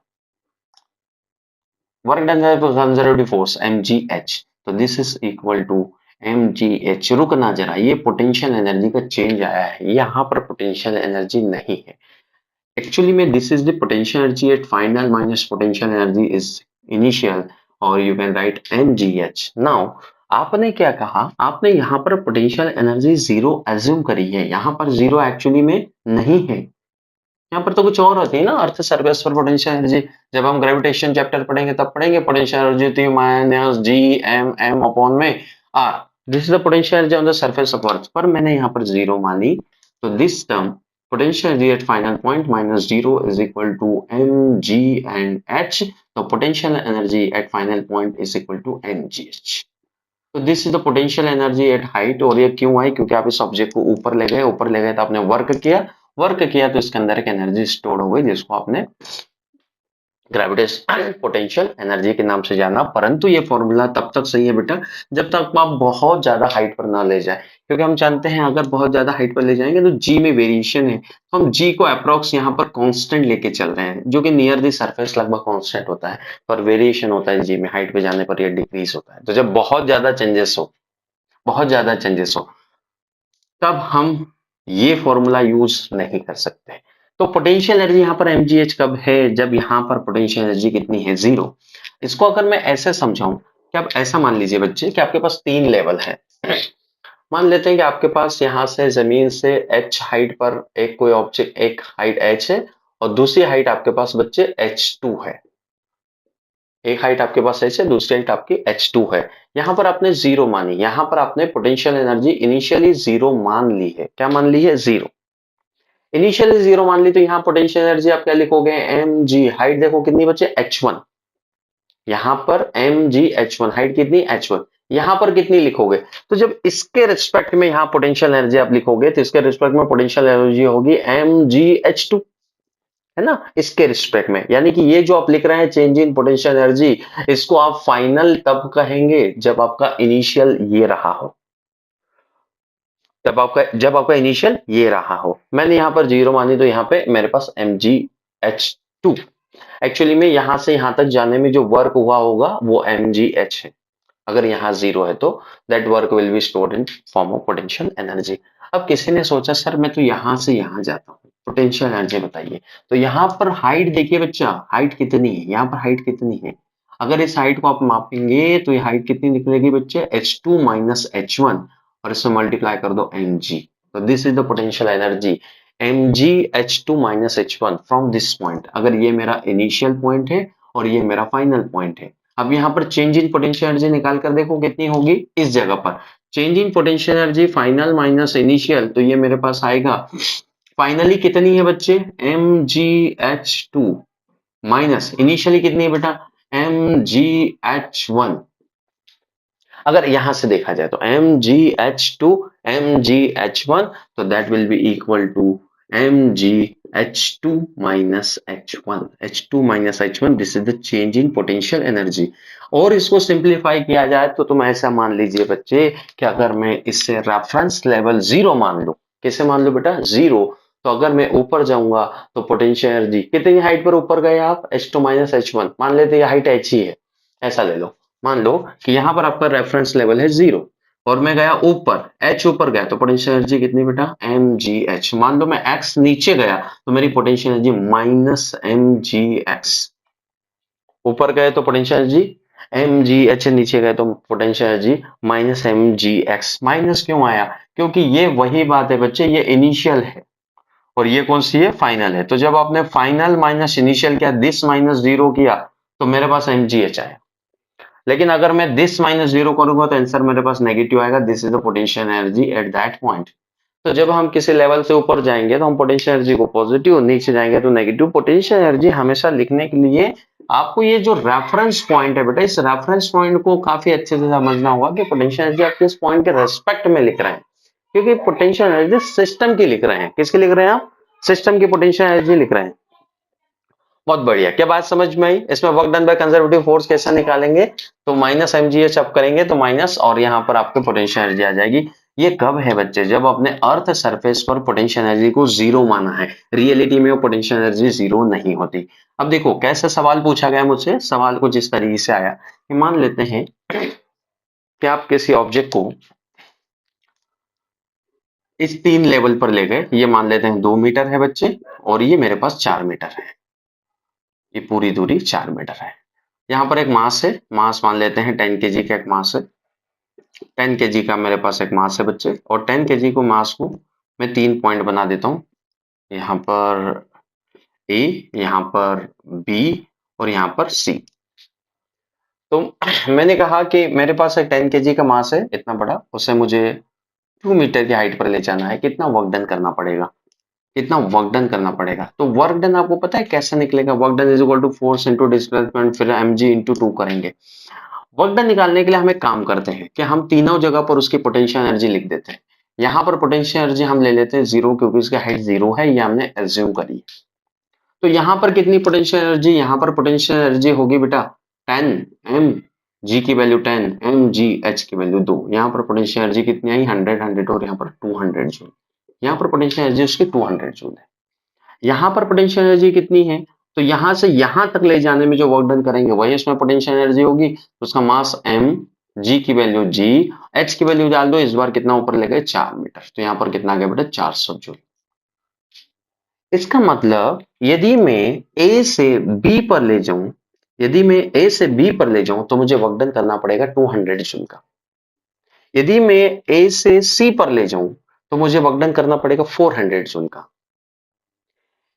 वर्क डन है तो कंजर्वेटिव फोर्स mgh, तो this is equal to mgh। रुकना जरा, ये पोटेंशियल एनर्जी का चेंज आया है, यहाँ पर पोटेंशियल एनर्जी नहीं है। एक्चुअली में this is the potential energy at final minus potential energy is initial, और you can write mgh। Now आपने क्या कहा, आपने यहाँ पर पोटेंशियल एनर्जी जीरो एज्यूम करी है, यहाँ पर जीरो एक्चुअली में नहीं है। यहाँ पर तो कुछ और होती है ना, अर्थ सरफेस पर पोटेंशियल एनर्जी। जब हम ग्रेविटेशन चैप्टर पढ़ेंगे तब पढ़ेंगे, पोटेंशियल एनर्जी होती है minus G M M upon में R. This is the potential energy on the surface of earth, पर मैंने यहाँ पर जीरो मानी, तो this term potential energy at final point minus zero is equal to M G and H. तो potential energy at final point is equal to M G H. तो this is the potential energy at height. और ये क्यों आई, क्योंकि आप इस object को ऊपर ले गए, ऊपर ले गए तो आपने वर्क किया तो इसके अंदर एक एनर्जी स्टोर हो गई, जिसको आपने ग्रेविटेशनल पोटेंशियल एनर्जी के नाम से जाना। परंतु ये फॉर्मूला तब तक सही है बेटा जब तक आप बहुत ज्यादा हाइट पर ना ले जाए, क्योंकि हम जानते हैं अगर बहुत ज्यादा हाइट पर ले जाएंगे तो जी में वेरिएशन है, तो हम जी को अप्रोक्स यहाँ पर कांस्टेंट लेके चल रहे हैं, जो कि नियर द सरफेस लगभग कांस्टेंट होता है, पर वेरिएशन होता है जी में, हाइट पे जाने पर ये डिक्रीज होता है। तो जब बहुत ज्यादा चेंजेस हो, बहुत ज्यादा चेंजेस हो, तब हम ये फॉर्मूला यूज नहीं कर सकते। तो पोटेंशियल एनर्जी यहाँ पर mgh कब है, जब यहाँ पर पोटेंशियल एनर्जी कितनी है, जीरो। इसको अगर मैं ऐसे समझाऊं कि आप ऐसा मान लीजिए बच्चे कि आपके पास तीन लेवल है। मान लेते हैं कि आपके पास यहाँ से जमीन से h हाइट पर एक कोई ऑब्जेक्ट, एक हाइट h है और दूसरी हाइट आपके पास बच्चे h2 है। एक हाइट आपके पास h है, दूसरी हाइट आपकी h2 है। यहां पर आपने जीरो मानी, यहां पर आपने पोटेंशियल एनर्जी इनिशियली जीरो मान ली है। क्या मान ली है, जीरो। इनिशियली जीरो मान ली, तो यहाँ पोटेंशियल एनर्जी आप क्या लिखोगे, mg। हाइट देखो कितनी बच्चे, h1। यहां पर mg h1, हाइट कितनी, h1। यहां पर कितनी लिखोगे, तो जब इसके रिस्पेक्ट में यहाँ पोटेंशियल एनर्जी आप लिखोगे तो इसके रिस्पेक्ट में पोटेंशियल एनर्जी होगी mg h2, है ना, इसके रिस्पेक्ट में। यानी कि ये जो आप लिख रहे हैं चेंज इन पोटेंशियल एनर्जी, इसको आप फाइनल तब कहेंगे जब आपका इनिशियल ये रहा हो, जब आपका इनिशियल ये रहा हो। मैंने यहाँ पर जीरो मानी, तो यहाँ पे मेरे पास mgh2। एक्चुअली में यहां से यहां तक जाने में जो वर्क हुआ होगा वो mgh है। अगर यहाँ जीरो है तो that work will be stored in form of potential energy. अब किसी ने सोचा सर मैं तो यहां से यहां जाता हूँ, पोटेंशियल एनर्जी बताइए। तो यहाँ पर हाइट देखिए बच्चा, हाइट कितनी है, यहाँ पर हाइट कितनी है। अगर इस हाइट को आप मापेंगे तो ये हाइट कितनी निकलेगी बच्चे, h2 माइनस h1, और इससे मल्टीप्लाई कर दो mg। तो this is the potential energy mg h2 minus h1 from this point. अगर ये मेरा इनिशियल पॉइंट है और ये मेरा फाइनल पॉइंट है। अब यहाँ पर चेंज इन पोटेंशियल एनर्जी निकाल कर देखो कितनी होगी, इस जगह पर change in potential energy final minus initial, तो ये मेरे पास आएगा फाइनली कितनी है बच्चे, mgh2 माइनस इनिशियली कितनी है बेटा, mgh1। अगर यहां से देखा जाए तो mgh2 mgh1, तो that will be equal to mgh2 minus h1, h2 minus h1, this is the change in potential energy. और इसको सिंप्लीफाई किया जाए तो तुम ऐसा मान लीजिए बच्चे कि अगर मैं इससे रेफरेंस लेवल जीरो मान लूं, कैसे मान लो बेटा, जीरो, तो अगर मैं ऊपर जाऊंगा तो पोटेंशियल एनर्जी कितनी हाइट पर ऊपर गए आप, h2 माइनस h1, मान लेते हैं हाइट h ही है, ऐसा ले लो। मान लो कि यहां पर आपका रेफरेंस लेवल है जीरो और मैं गया ऊपर, h ऊपर गया, तो पोटेंशियल एनर्जी कितनी बेटा, mgh। मान लो मैं x नीचे गया तो मेरी पोटेंशियल एनर्जी माइनस mgx। ऊपर गए तो पोटेंशियल एनर्जी एम जी एच, नीचे गए तो potential energy minus m g x. Minus क्यों आया? क्योंकि ये वही बात है बच्चे, ये इनिशियल है और ये कौन सी है? फाइनल है। तो जब आपने फाइनल माइनस इनिशियल किया, दिस माइनस जीरो किया, तो मेरे पास एम जी एच आया। लेकिन अगर मैं दिस माइनस जीरो करूंगा तो आंसर मेरे पास नेगेटिव आएगा। This is the potential energy at that point. तो जब हम किसी लेवल से ऊपर जाएंगे तो हम पोटेंशियल एनर्जी को पॉजिटिव, नीचे जाएंगे तो नेगेटिव। पोटेंशियल एनर्जी हमेशा लिखने के लिए आपको ये जो रेफरेंस पॉइंट है बेटा, इस रेफरेंस पॉइंट को काफी अच्छे से समझना होगा कि पोटेंशियल एनर्जी आप किस पॉइंट के रेस्पेक्ट में लिख रहे हैं। क्योंकि पोटेंशियल एनर्जी सिस्टम की लिख रहे हैं। किसकी लिख रहे हैं आप? सिस्टम की पोटेंशियल एनर्जी लिख रहे हैं। बहुत बढ़िया, क्या बात समझ में आई? इसमें work done by conservative force कैसे निकालेंगे? तो माइनस एमजीएच आप करेंगे तो माइनस, और यहाँ पर आपके पोटेंशियल एनर्जी आ जाएगी। ये कब है बच्चे? जब अपने अर्थ सरफेस पर पोटेंशियल एनर्जी को जीरो माना है। रियलिटी में वो पोटेंशियल एनर्जी जीरो नहीं होती। अब देखो कैसे सवाल पूछा गया मुझसे। सवाल कुछ इस तरीके से आया कि मान लेते हैं कि आप किसी ऑब्जेक्ट को इस 3 लेवल पर ले गए। ये मान लेते हैं 2 मीटर है बच्चे, और ये मेरे पास 4 मीटर है। ये पूरी दूरी 4 मीटर है। यहाँ पर एक मास है, मास मान लेते हैं 10 केजी का एक मास है। 10 केजी का मेरे पास एक मास है बच्चे, और 10 केजी को मास को मैं 3 पॉइंट बना देता हूँ। यहाँ पर ए, यहाँ पर बी, और यहाँ पर सी। तो मैंने कहा कि मेरे पास एक 10 केजी का मास है, इतना बड़ा, उसे मुझे 2 मीटर की हाइट पर ले जाना है। कितना वर्क डन करना पड़ेगा? कितना वर्क डन करना पड़ेगा? तो वर्क डन आपको पता है कैसे निकलेगा? Work done is equal to force into displacement, फिर एम जी इंटू 2 करेंगे। वर्क डन निकालने के लिए हम एक काम करते हैं कि हम तीनों जगह पर उसकी पोटेंशियल एनर्जी लिख देते हैं। यहाँ पर पोटेंशियल एनर्जी हम ले लेते हैं जीरो, क्योंकि उसकी हाइट जीरो है, ये हमने एज्यूम करी। तो यहाँ पर कितनी पोटेंशियल एनर्जी? यहाँ पर पोटेंशियल एनर्जी होगी बेटा 10 एम जी की वैल्यू 10, एम जी एच की वैल्यू 2। यहाँ पर पोटेंशियल एनर्जी कितनी आई? 100 100, और यहाँ पर 200 जूल। यहाँ पर पोटेंशियल एनर्जी उसकी 200 जूल है। यहाँ पर पोटेंशियल एनर्जी कितनी है? तो यहां से यहां तक ले जाने में जो वर्क डन करेंगे वही उसमें पोटेंशियल एनर्जी होगी। तो उसका मास एम, जी की वैल्यू जी, एच की वैल्यू डाल दो। इस बार कितना ऊपर ले गए? 4 मीटर। तो यहाँ पर कितना आ गया बेटा? 400 जूल। इसका मतलब यदि मैं ए से बी पर ले जाऊं, यदि मैं ए से बी पर ले जाऊं तो मुझे वर्क डन करना पड़ेगा 200 जूल का। यदि मैं ए से सी पर ले जाऊं तो मुझे वर्क डन करना पड़ेगा 400 जूल का।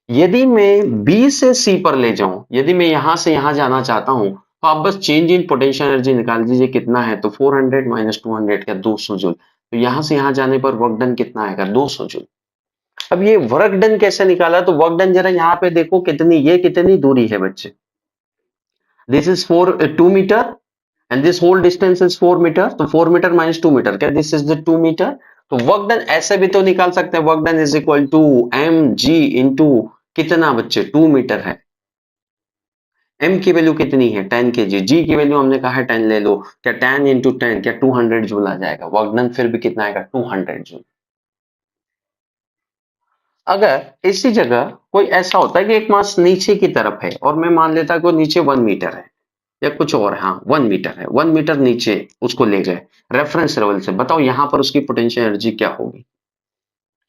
यदि मैं बी से सी पर ले जाऊं, यदि मैं यहां से यहां जाना चाहता हूं, तो आप बस चेंज इन पोटेंशियल एनर्जी निकाल दीजिए कितना है। तो 400 माइनस 200 का 200 जूल। तो यहां से यहां जाने पर वर्क डन कितना आएगा? 200 जूल। अब ये वर्क डन कैसे निकाला? तो वर्क डन जरा यहाँ पे देखो कितनी, ये कितनी दूरी है बच्चे? This is 2 metre and this whole distance is 4 metre. तो 4 मीटर माइनस 2 मीटर, क्या दिस इज द 2 मीटर? तो वर्क डन ऐसे भी तो निकाल सकते हैं। Work done is equal to M g into कितना बच्चे? 2 मीटर है। m की वैल्यू कितनी है? 10 के जी। g की वैल्यू हमने कहा है 10 ले लो। क्या 10 इंटू 10 क्या 200 जूल आ जाएगा? वर्क डन फिर भी कितना आएगा? 200 जूल। अगर इसी जगह कोई ऐसा होता है कि एक मास नीचे की तरफ है और मैं मान लेता कि वो नीचे 1 मीटर है या कुछ और, हाँ 1 मीटर है, 1 मीटर नीचे उसको ले गए रेफरेंस लेवल से, बताओ यहाँ पर उसकी पोटेंशियल एनर्जी क्या होगी?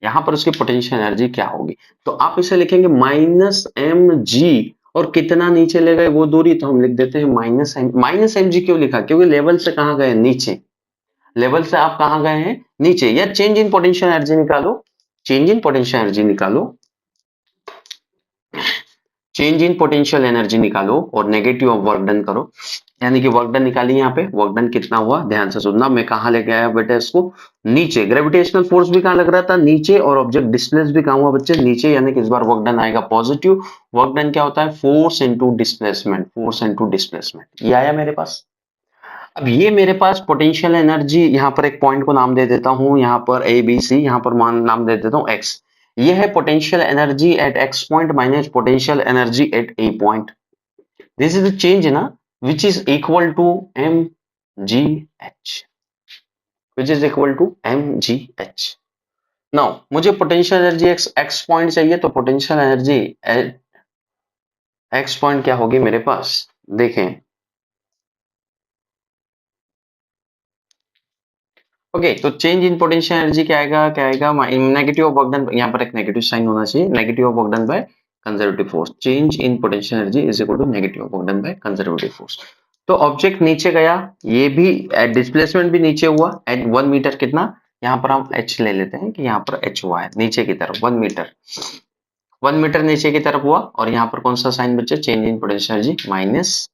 यहाँ पर उसकी पोटेंशियल एनर्जी क्या होगी? तो आप इसे लिखेंगे माइनस एम जी, और कितना नीचे ले गए वो दूरी, तो हम लिख देते हैं minus m. Minus m g क्यों लिखा? क्योंकि लेवल से कहाँ गए? नीचे। लेवल से आप कहाँ गए हैं? नीचे। या चेंज इन पोटेंशियल एनर्जी निकालो, चेंज इन पोटेंशियल एनर्जी निकालो, चेंज इन पोटेंशियल एनर्जी निकालो और नेगेटिव ऑफ वर्क डन करो। यानी कि वर्क डन निकाली। यहाँ पे वर्क डन कितना हुआ ध्यान से सुनना। मैं कहाँ लेके आया बेटा इसको? नीचे। ग्रेविटेशनल फोर्स भी कहाँ लग रहा था? नीचे। और ऑब्जेक्ट डिस्प्लेस भी कहाँ हुआ बच्चे? नीचे। यानी कि इस बार वर्क डन आएगा पॉजिटिव। वर्क डन क्या होता है? Force into displacement, force into displacement. ये आया मेरे पास। अब ये मेरे पास पोटेंशियल एनर्जी, यहाँ पर एक पॉइंट को नाम दे देता हूं, यहाँ पर ए बी सी, यहाँ पर नाम दे देता हूं एक्स। ये है potential energy at x point minus potential energy at A point. This is the change ना, which is equal to M G H, which is equal to M G H. Now मुझे potential energy x x point चाहिए, तो potential energy x point क्या होगी मेरे पास? देखें, okay तो change in potential energy क्या आएगा? क्या आएगा? नेगेटिव ऑफ वर्क डन, यहाँ पर एक नेगेटिव साइन होना चाहिए। Negative of work done by conservative force, change in potential energy is equal to negative work done by conservative force. तो ऑब्जेक्ट नीचे गया, ये भी डिस्प्लेसमेंट भी नीचे हुआ एट 1 मीटर, कितना यहाँ पर हम h ले लेते हैं कि यहाँ पर h हुआ है नीचे की तरफ 1 मीटर, 1 मीटर नीचे की तरफ हुआ, और यहाँ पर कौन सा साइन बचा, change in potential energy minus,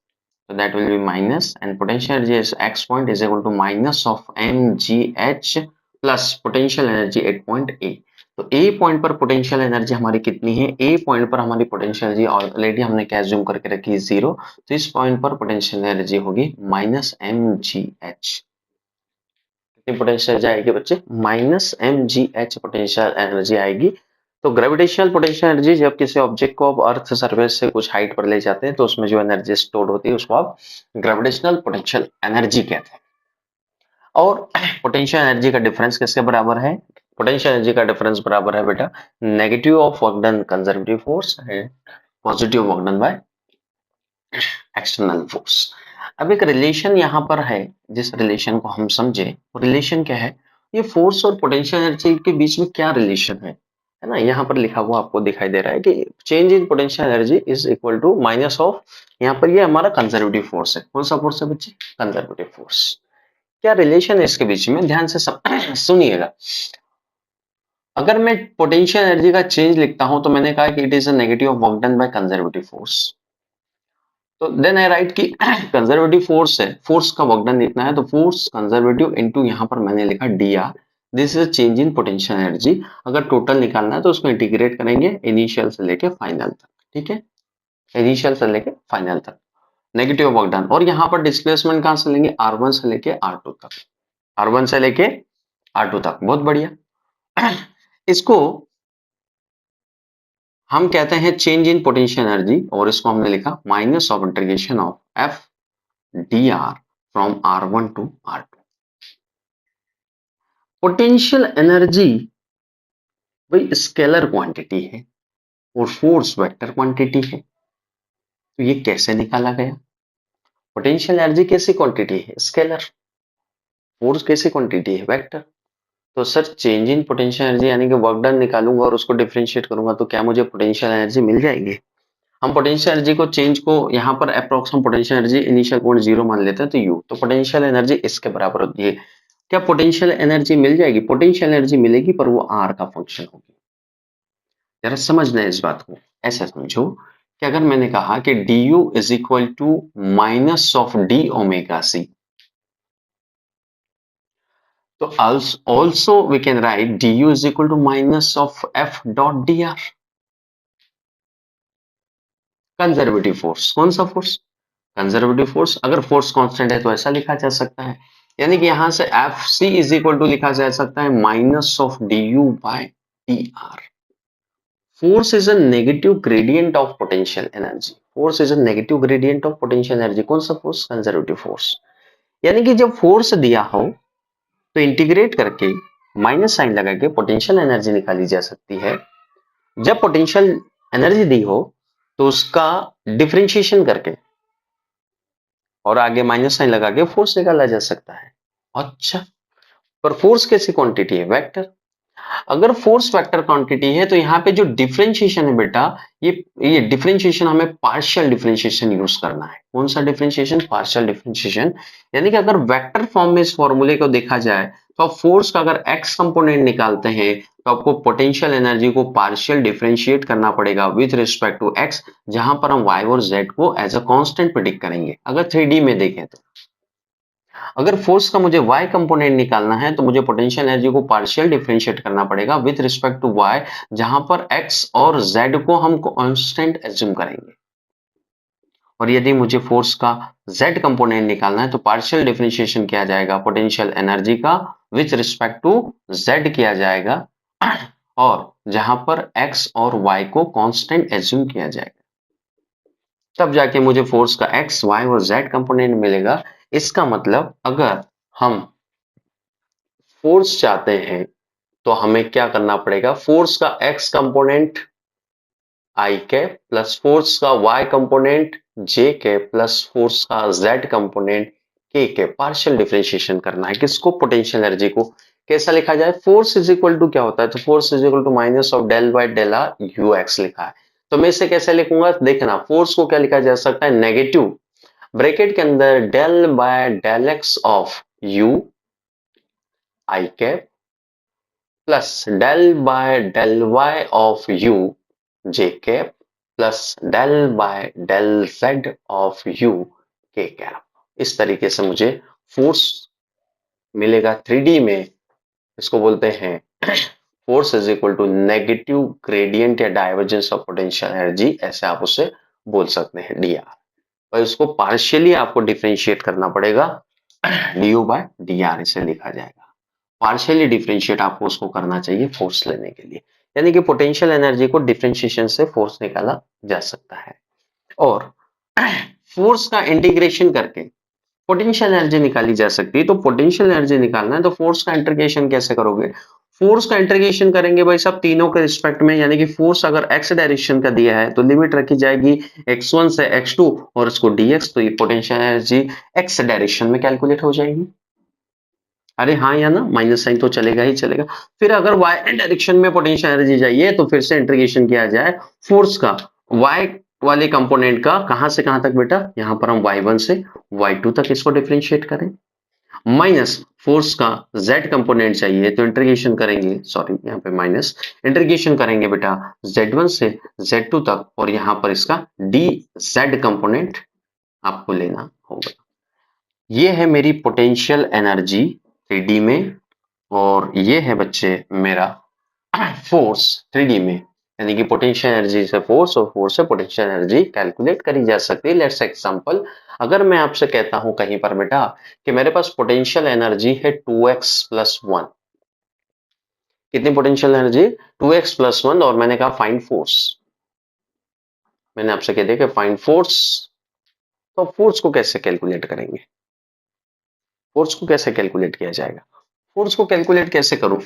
so that will be minus, and potential energy is x point is equal to minus of mgh plus potential energy at point A। तो A पॉइंट पर potential energy हमारी कितनी है, A point पर हमारी potential energy already हमने क्या ज्यूम करके रखी, 0, तो इस पॉइंट पर पोटेंशियल एनर्जी होगी माइनस mgh। कितनी पोटेंशियल एनर्जी आएगी बच्चे, माइनस mgh पोटेंशियल एनर्जी आएगी। तो ग्रेविटेशनल पोटेंशियल एनर्जी जब किसी ऑब्जेक्ट को आप अर्थ सरफेस से कुछ हाइट पर ले जाते हैं तो उसमें जो एनर्जी स्टोर होती है उसको आप ग्रेविटेशनल पोटेंशियल एनर्जी कहते हैं। और पोटेंशियल एनर्जी का डिफरेंस किसके बराबर है, पोटेंशियल एनर्जी का डिफरेंस बराबर है बेटा negative of work done conservative force and positive work done by external force. अब एक रिलेशन यहाँ पर है, जिस रिलेशन को हम समझे, वो रिलेशन क्या है, ये फोर्स और पोटेंशियल एनर्जी के बीच में क्या रिलेशन है ना, यहाँ पर लिखा हुआ आपको दिखाई दे रहा है कि change in potential energy is equal to minus of, यहाँ पर ये हमारा कंजर्वेटिव फोर्स है, कौन सा फोर्स है बच्चे, कंजर्वेटिव फोर्स। क्या रिलेशन है इसके बीच में, ध्यान से सुनिएगा। अगर मैं पोटेंशियल एनर्जी का चेंज लिखता हूं तो मैंने कहा कि it is a negative of work done by conservative force, तो देन आई राइट कि कंजर्वेटिव फोर्स है, फोर्स का वर्क डन लिखना है तो फोर्स कंजर्वेटिव इनटू यहां पर मैंने लिखा dr, this is change in potential energy. अगर टोटल निकालना है तो उसको इंटीग्रेट करेंगे इनिशियल से लेके फाइनल तक, ठीक है, इनिशियल से लेके फाइनल तक नेगेटिव वर्क डन। और यहां पर डिस्प्लेसमेंट कहां से लेंगे, r1 से लेके r2 तक, r1 से लेके r2 तक, बहुत बढ़िया। इसको हम कहते हैं चेंज इन पोटेंशियल एनर्जी, और इसको हमने लिखा minus of integration of F dr from r1 to r2। Potential energy वही स्केलर क्वांटिटी है और फोर्स वेक्टर क्वांटिटी है, तो ये कैसे निकाला गया, पोटेंशियल एनर्जी कैसी क्वांटिटी है, स्केलर, फोर्स कैसी क्वांटिटी है, वेक्टर। तो sir change in potential energy यानी कि वर्क डन निकालूंगा और उसको डिफरेंशिएट करूंगा तो क्या मुझे पोटेंशियल एनर्जी मिल जाएगी। हम पोटेंशियल एनर्जी को चेंज को यहाँ पर अप्रोक्स हम पोटेंशियल एनर्जी इनिशियल पॉइंट 0 मान लेते हैं तो यू, तो पोटेंशियल एनर्जी इसके बराबर होती है। क्या पोटेंशियल एनर्जी मिल जाएगी, पोटेंशियल एनर्जी मिलेगी पर वो आर का फंक्शन होगी। जरा समझना है इस बात को, ऐसा समझो कि अगर मैंने कहा कि D U is equal to minus of D omega C, तो also we can write D U is equal to minus of F dot D R. Conservative force, कौन सा फोर्स, कंजर्वेटिव फोर्स। अगर फोर्स कांस्टेंट है तो ऐसा लिखा जा सकता है, यानी कि यहां से F C is equal to लिखा जा सकता है minus of d U by d r. Force is a negative gradient of potential energy, force is a negative gradient of potential energy, कौन सा फोर्स, कंजर्वेटिव फोर्स। यानी कि जब force दिया हो तो इंटीग्रेट करके माइनस साइन लगा के पोटेंशियल एनर्जी निकाली जा सकती है। जब पोटेंशियल एनर्जी दी हो तो उसका डिफरेंशिएशन करके और आगे माइनस साइन लगा के फोर्स निकाला जा सकता है। अच्छा, पर फोर्स कैसी क्वांटिटी है, वेक्टर। अगर फोर्स वेक्टर क्वांटिटी है तो यहाँ पे जो डिफरेंशिएशन है बेटा, ये डिफरेंशिएशन हमें पार्शियल डिफरेंशिएशन यूज करना है। कौन सा डिफरेंशिएशन, पार्शियल डिफरेंशिएशन। यानी कि अगर वेक्टर फॉर्म में इस फॉर्मूले को देखा जाए तो आप फोर्स का अगर एक्स कंपोनेंट निकालते हैं तो आपको पोटेंशियल एनर्जी को पार्शियल डिफरेंशिएट करना पड़ेगा विथ रिस्पेक्ट टू एक्स, जहां पर हम वाई और जेड को एज अ कांस्टेंट प्रेडिक्ट करेंगे। अगर 3D में देखें तो अगर फोर्स का मुझे y कंपोनेंट निकालना है तो मुझे पोटेंशियल एनर्जी को पार्शियल डिफरेंशिएट करना पड़ेगा विथ रिस्पेक्ट टू y, जहां पर x और z को हम कांस्टेंट एज्यूम करेंगे। और यदि मुझे फोर्स का z कंपोनेंट निकालना है तो पार्शियल डिफरेंशिएशन किया जाएगा पोटेंशियल एनर्जी का विथ रिस्पेक्ट टू z किया जाएगा, और जहां पर x और y को कांस्टेंट एज्यूम किया जाएगा, तब जाके मुझे फोर्स का x, y और z कंपोनेंट मिलेगा। इसका मतलब अगर हम फोर्स चाहते हैं तो हमें क्या करना पड़ेगा, फोर्स का x कंपोनेंट i के प्लस फोर्स का y कंपोनेंट j के प्लस फोर्स का z कंपोनेंट k के पार्शियल डिफरेंशिएशन करना है। किसको, पोटेंशियल एनर्जी को। कैसा लिखा जाए, फोर्स इज इक्वल टू क्या होता है, तो force is equal to minus of del by del r U x लिखा है। तो मैं इसे कैसे लिखूंगा, देखना फोर्स को क्या लिखा जा सकता है, नेगेटिव ब्रैकेट के अंदर del by del x of U i cap plus del by del y of U j cap plus del by del z of U k cap. इस तरीके से मुझे फोर्स मिलेगा 3D में। इसको बोलते हैं force is equal to negative gradient या डाइवर्जेंस ऑफ पोटेंशियल एनर्जी, ऐसे आप उसे बोल सकते हैं डी आर। और इसको पार्शियली आपको डिफरेंशिएट करना पड़ेगा, d U by d r इसे लिखा जाएगा। पार्शियली डिफरेंशिएट आपको उसको करना चाहिए फोर्स लेने के लिए, यानी कि पोटेंशियल एनर्जी को डिफरेंशिएशन से फोर्स निकाला जा सकता है। और फोर्स का इंटीग्रेशन करके पोटेंशियल एनर्जी निकाली जा सकती है। तो पोटेंशियल एनर्जी निकालना है तो फोर्स का इंटीग्रेशन कैसे करोगे, फोर्स का इंटीग्रेशन करेंगे भाई सब तीनों के रिस्पेक्ट में, यानी कि फोर्स अगर एक्स डायरेक्शन का दिया है तो लिमिट रखी जाएगी x1 से x2 और इसको dx, तो ये पोटेंशियल एनर्जी एक्स डायरेक्शन में कैलकुलेट हो जाएगी। अरे हाँ या ना, माइनस साइन तो चलेगा ही चलेगा। फिर अगर वाई डायरेक्शन में पोटेंशियल एनर्जी चाहिए तो फिर से इंटीग्रेशन किया जाए फोर्स का वाई वाले कंपोनेंट का, कहां से कहां तक बेटा, यहां पर हम y1 से y2 तक इसको डिफरेंशिएट करें, माइनस फोर्स का z कंपोनेंट चाहिए तो इंटीग्रेशन करेंगे, सॉरी यहाँ पे माइनस, इंटीग्रेशन करेंगे बेटा z1 से z2 तक और यहाँ पर इसका dz कंपोनेंट आपको लेना होगा। ये है मेरी पोटेंशियल एनर्जी 3D में, और ये है बच्चे मेरा फोर्स 3D में, यानी कि पोटेंशियल एनर्जी से फोर्स और फोर्स से पोटेंशियल एनर्जी कैलकुलेट करी जा सकती है। लेट्स एग्जांपल, अगर मैं आपसे कहता हूं कहीं पर बेटा कि मेरे पास पोटेंशियल एनर्जी है 2x प्लस 1, कितनी पोटेंशियल एनर्जी, 2x प्लस 1, और मैंने कहा फाइंड फोर्स, मैंने आपसे कह दिया कि फाइंड फोर्स, तो फोर्स को कैसे कैलकुलेट करेंगे, फोर्स को कैसे कैलकुलेट किया जाएगा, फोर्स को कैलकुलेट कैसे करूं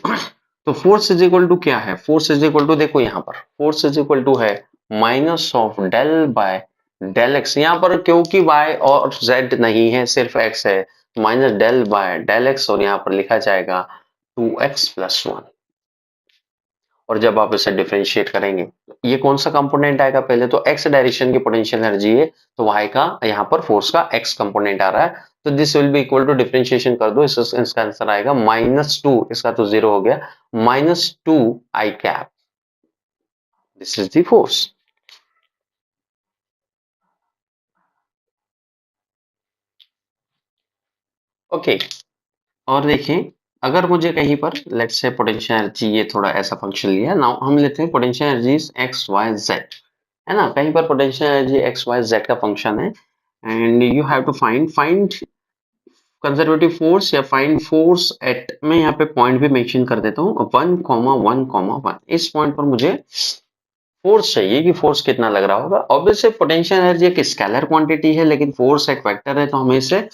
तो फोर्स इज इक्वल टू क्या है, फोर्स इज इक्वल टू, देखो यहाँ पर फोर्स इज इक्वल टू है minus of del by del x, यहाँ पर क्योंकि y और z नहीं है सिर्फ x है, minus del by del x, और यहाँ पर लिखा जाएगा 2x प्लस 1। और जब आप इसे डिफरेंशिएट करेंगे ये कौन सा कंपोनेंट आएगा, पहले तो x डायरेक्शन की पोटेंशियल एनर्जी है तो y का, यहाँ पर फोर्स का x कंपोनेंट आ रहा है, तो this will be equal to, differentiation कर दो, इसका आंसर आएगा -2, इसका तो 0 हो गया, -2 I cap, this is the force. Okay, और देखिए अगर मुझे कहीं पर लेट्स से पोटेंशियल एनर्जी, ये थोड़ा ऐसा फंक्शन लिया ना, हम लेते हैं potential energy x Y z, है ना, कहीं पर potential energy x Y z का फंक्शन है, and you have to find conservative force या फाइंड फोर्स एट, मैं यहाँ पे पॉइंट भी मेंशन कर देता हूँ 1,1,1, इस पॉइंट पर मुझे फोर्स चाहिए कि फोर्स कितना लग रहा होगा। ऑब्वियसली पोटेंशियल एनर्जी एक स्केलर क्वांटिटी है लेकिन फोर्स एक वेक्टर है, तो हमें इसे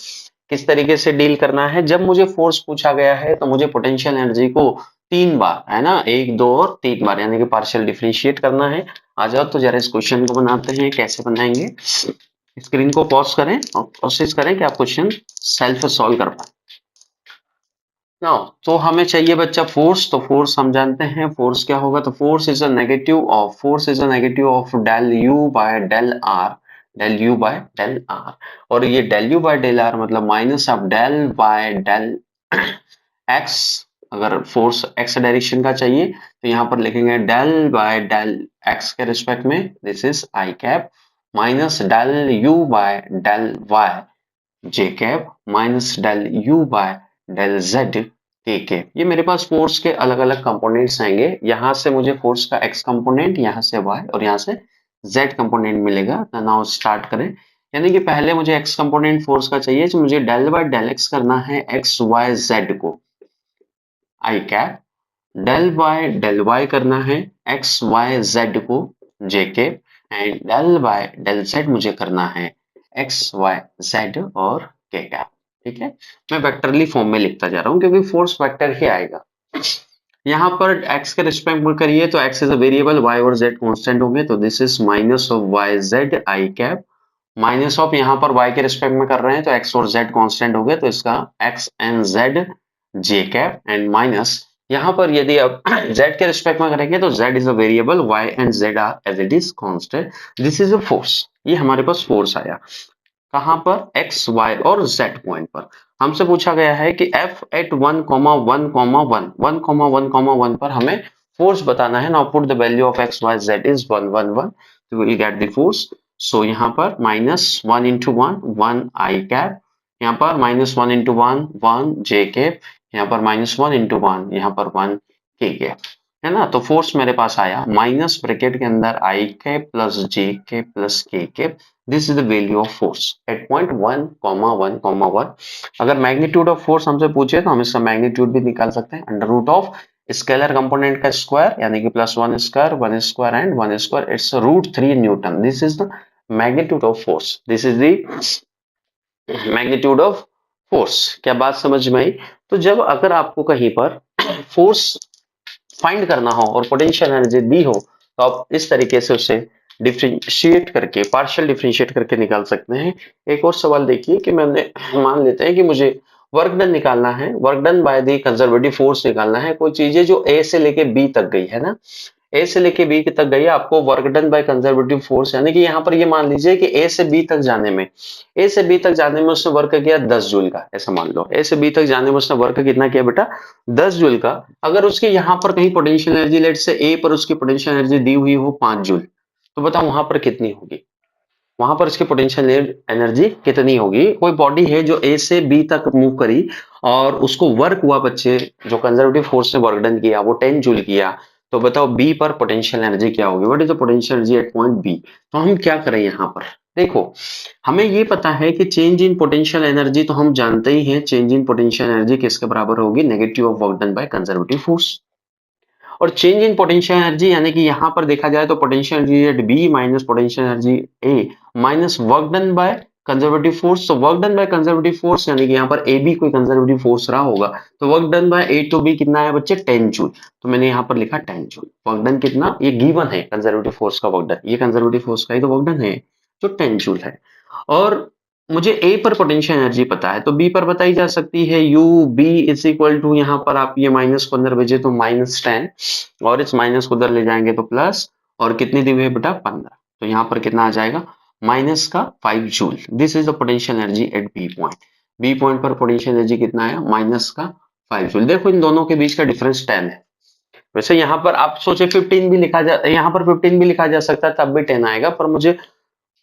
किस तरीके से डील करना है, जब मुझे फोर्स पूछा गया है तो मुझे पोटेंशियल एनर्जी को 3 बार, है ना, 1 2 और 3 बार, यानी कि पार्शियल डिफरेंशिएट करना है। आ जाओ तो जरा इस क्वेश्चन को बनाते हैं, कैसे बनाएंगे, स्क्रीन को पॉज करें और कोशिश करें कि आप क्वेश्चन सेल्फ सॉल्व कर पाए। नाउ तो हमें चाहिए बच्चा फोर्स, तो फोर्स हम जानते हैं फोर्स क्या होगा, तो force is a negative of del U by del R, del U by del R, और ये del U by del R मतलब minus of del by del x, अगर फोर्स एक्स डायरेक्शन का चाहिए तो यहाँ पर लिखेंगे डेल बाय डेल एक्स के रिस्पेक्ट में, this is I cap, minus del U by del Y J cap, minus del U by del Z K cap. ये मेरे पास फोर्स के अलग अलग कंपोनेंट्स आएंगे, यहां से मुझे फोर्स का एक्स कंपोनेंट, यहाँ से वाई और यहाँ से जेड कंपोनेंट मिलेगा। तो नाउ स्टार्ट करें, यानी कि पहले मुझे एक्स कंपोनेंट फोर्स का चाहिए, तो मुझे डेल बाय डेल एक्स करना है एक्स वाई जेड को I cap, del by del Y करना है एक्स वाई जेड को J cap, and del by del Z मुझे करना है एक्स वाई जेड और के कैप। ठीक है, मैं वेक्टरली फॉर्म में लिखता जा रहा हूं क्योंकि फोर्स वेक्टर ही आएगा। यहाँ पर x के रिस्पेक्ट में करिए तो x is a variable, y और z कांस्टेंट होंगे, तो this is minus of y z i cap, minus of यहाँ पर y के रिस्पेक्ट में कर रहे हैं तो x और z कांस्टेंट हो गए, तो इसका x and z J cap, and minus यहाँ पर यदि आप z के रिस्पेक्ट में करेंगे तो z is a variable, y and z are as it is constant. This is a force, ये हमारे पास फोर्स आया कहाँ पर, x y और z पॉइंट पर। हमसे पूछा गया है कि f एट 1,1,1 पर हमें फोर्स बताना है। Now put the value of x y z is 1 1 1, तो विल गेट द फोर्स। सो यहाँ पर -1 इंटू 1 1 आई कैप, यहाँ पर -1 इंटू 1 1 जे कैप, यहाँ पर -1 इंटू 1 यहाँ पर 1 के कैप, है ना। तो फोर्स मेरे पास आया माइनस ब्रैकेट के अंदर आई कैप प्लस जे कैप प्लस के cap. This is the value of force at point 1,1,1। अगर मैग्नीट्यूड ऑफ फोर्स हमसे पूछे तो हम इसका मैग्नीट्यूड भी निकाल सकते हैं, under root of scalar component का स्क्वायर यानी कि +1 square 1 square and 1 square, it's √3 newton. This is the magnitude of force, this is the magnitude of force. क्या बात समझ में आई? तो जब अगर आपको कहीं पर फोर्स फाइंड करना हो और पोटेंशियल एनर्जी दी हो तो आप इस तरीके से उसे डिफरेंशिएट करके, पार्शियल डिफरेंशिएट करके निकाल सकते हैं। एक और सवाल देखिए कि मैंने, मान लेते हैं कि मुझे वर्क डन निकालना है, work done by the conservative force निकालना है। कोई चीजें जो ए से लेके बी तक गई है ना, ए से लेके बी तक गई है, आपको work done by conservative force, यानी कि यहाँ पर ये मान लीजिए कि ए से बी तक जाने में, ए से बी तक जाने में उसने वर्क किया 10 जूल का, ऐसा मान लो ए से बी तक जाने में उसने वर्क कितना किया बेटा, 10 जूल का। अगर उसके यहाँ पर कहीं पोटेंशियल एनर्जी, लेट से ए पर उसकी पोटेंशियल एनर्जी दी हुई हो 5 जूल, तो बताओ वहां पर कितनी होगी, वहां पर इसकी पोटेंशियल एनर्जी कितनी होगी। कोई बॉडी है जो ए से बी तक मूव करी और उसको वर्क हुआ बच्चे, जो कंजर्वेटिव फोर्स ने वर्क डन किया वो 10 जूल किया, तो बताओ बी पर पोटेंशियल एनर्जी क्या होगी, what is the potential energy at point B. तो हम क्या करें यहाँ पर, देखो हमें ये पता है कि चेंज इन पोटेंशियल एनर्जी, तो हम जानते ही हैं चेंज इन पोटेंशियल एनर्जी किसके बराबर होगी, negative of work done by conservative force. और चेंज इन पोटेंशियल एनर्जी यानी कि यहां पर देखा जाए तो potential energy at B minus potential energy A minus work done by conservative force. तो work done by conservative force यानी कि यहाँ पर ए बी कोई कंजर्वेटिव फोर्स रहा होगा, तो work done by A to B कितना है बच्चे, 10 जूल। तो मैंने यहाँ पर लिखा 10 जूल। वर्क डन कितना, ये गिवन है कंजर्वेटिव फोर्स का वर्क डन, ये कंजर्वेटिव फोर्स का ही तो वर्क डन है जो 10 जूल है। और मुझे ए पर पोटेंशियल एनर्जी पता है तो बी पर बताई जा सकती है, U B is equal to, यहाँ पर आप ये माइनस को अंदर भेजे तो -10 और इस माइनस को उधर ले जाएंगे तो प्लस, और कितनी दी हुई है बेटा 15, तो यहाँ पर कितना आ जाएगा माइनस का 5 joule. This is the potential energy at B point. B point पर पोटेंशियल एनर्जी कितना है, माइनस का 5 जूल। देखो इन दोनों के बीच का डिफरेंस 10 है। वैसे यहाँ पर आप सोचे 15 भी लिखा जा, यहाँ पर 15 भी लिखा जा सकता है तब भी 10 आएगा, पर मुझे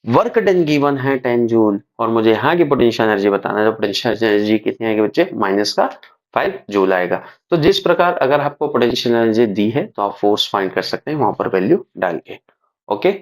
वर्क डन गिवन है 10 जूल और मुझे यहाँ की पोटेंशियल एनर्जी बताना है, तो पोटेंशियल एनर्जी कितनी आएगी बच्चे, माइनस का 5 जूल आएगा। तो जिस प्रकार अगर आपको पोटेंशियल एनर्जी दी है तो आप फोर्स फाइंड कर सकते हैं वहां पर वैल्यू डाल के। ओके।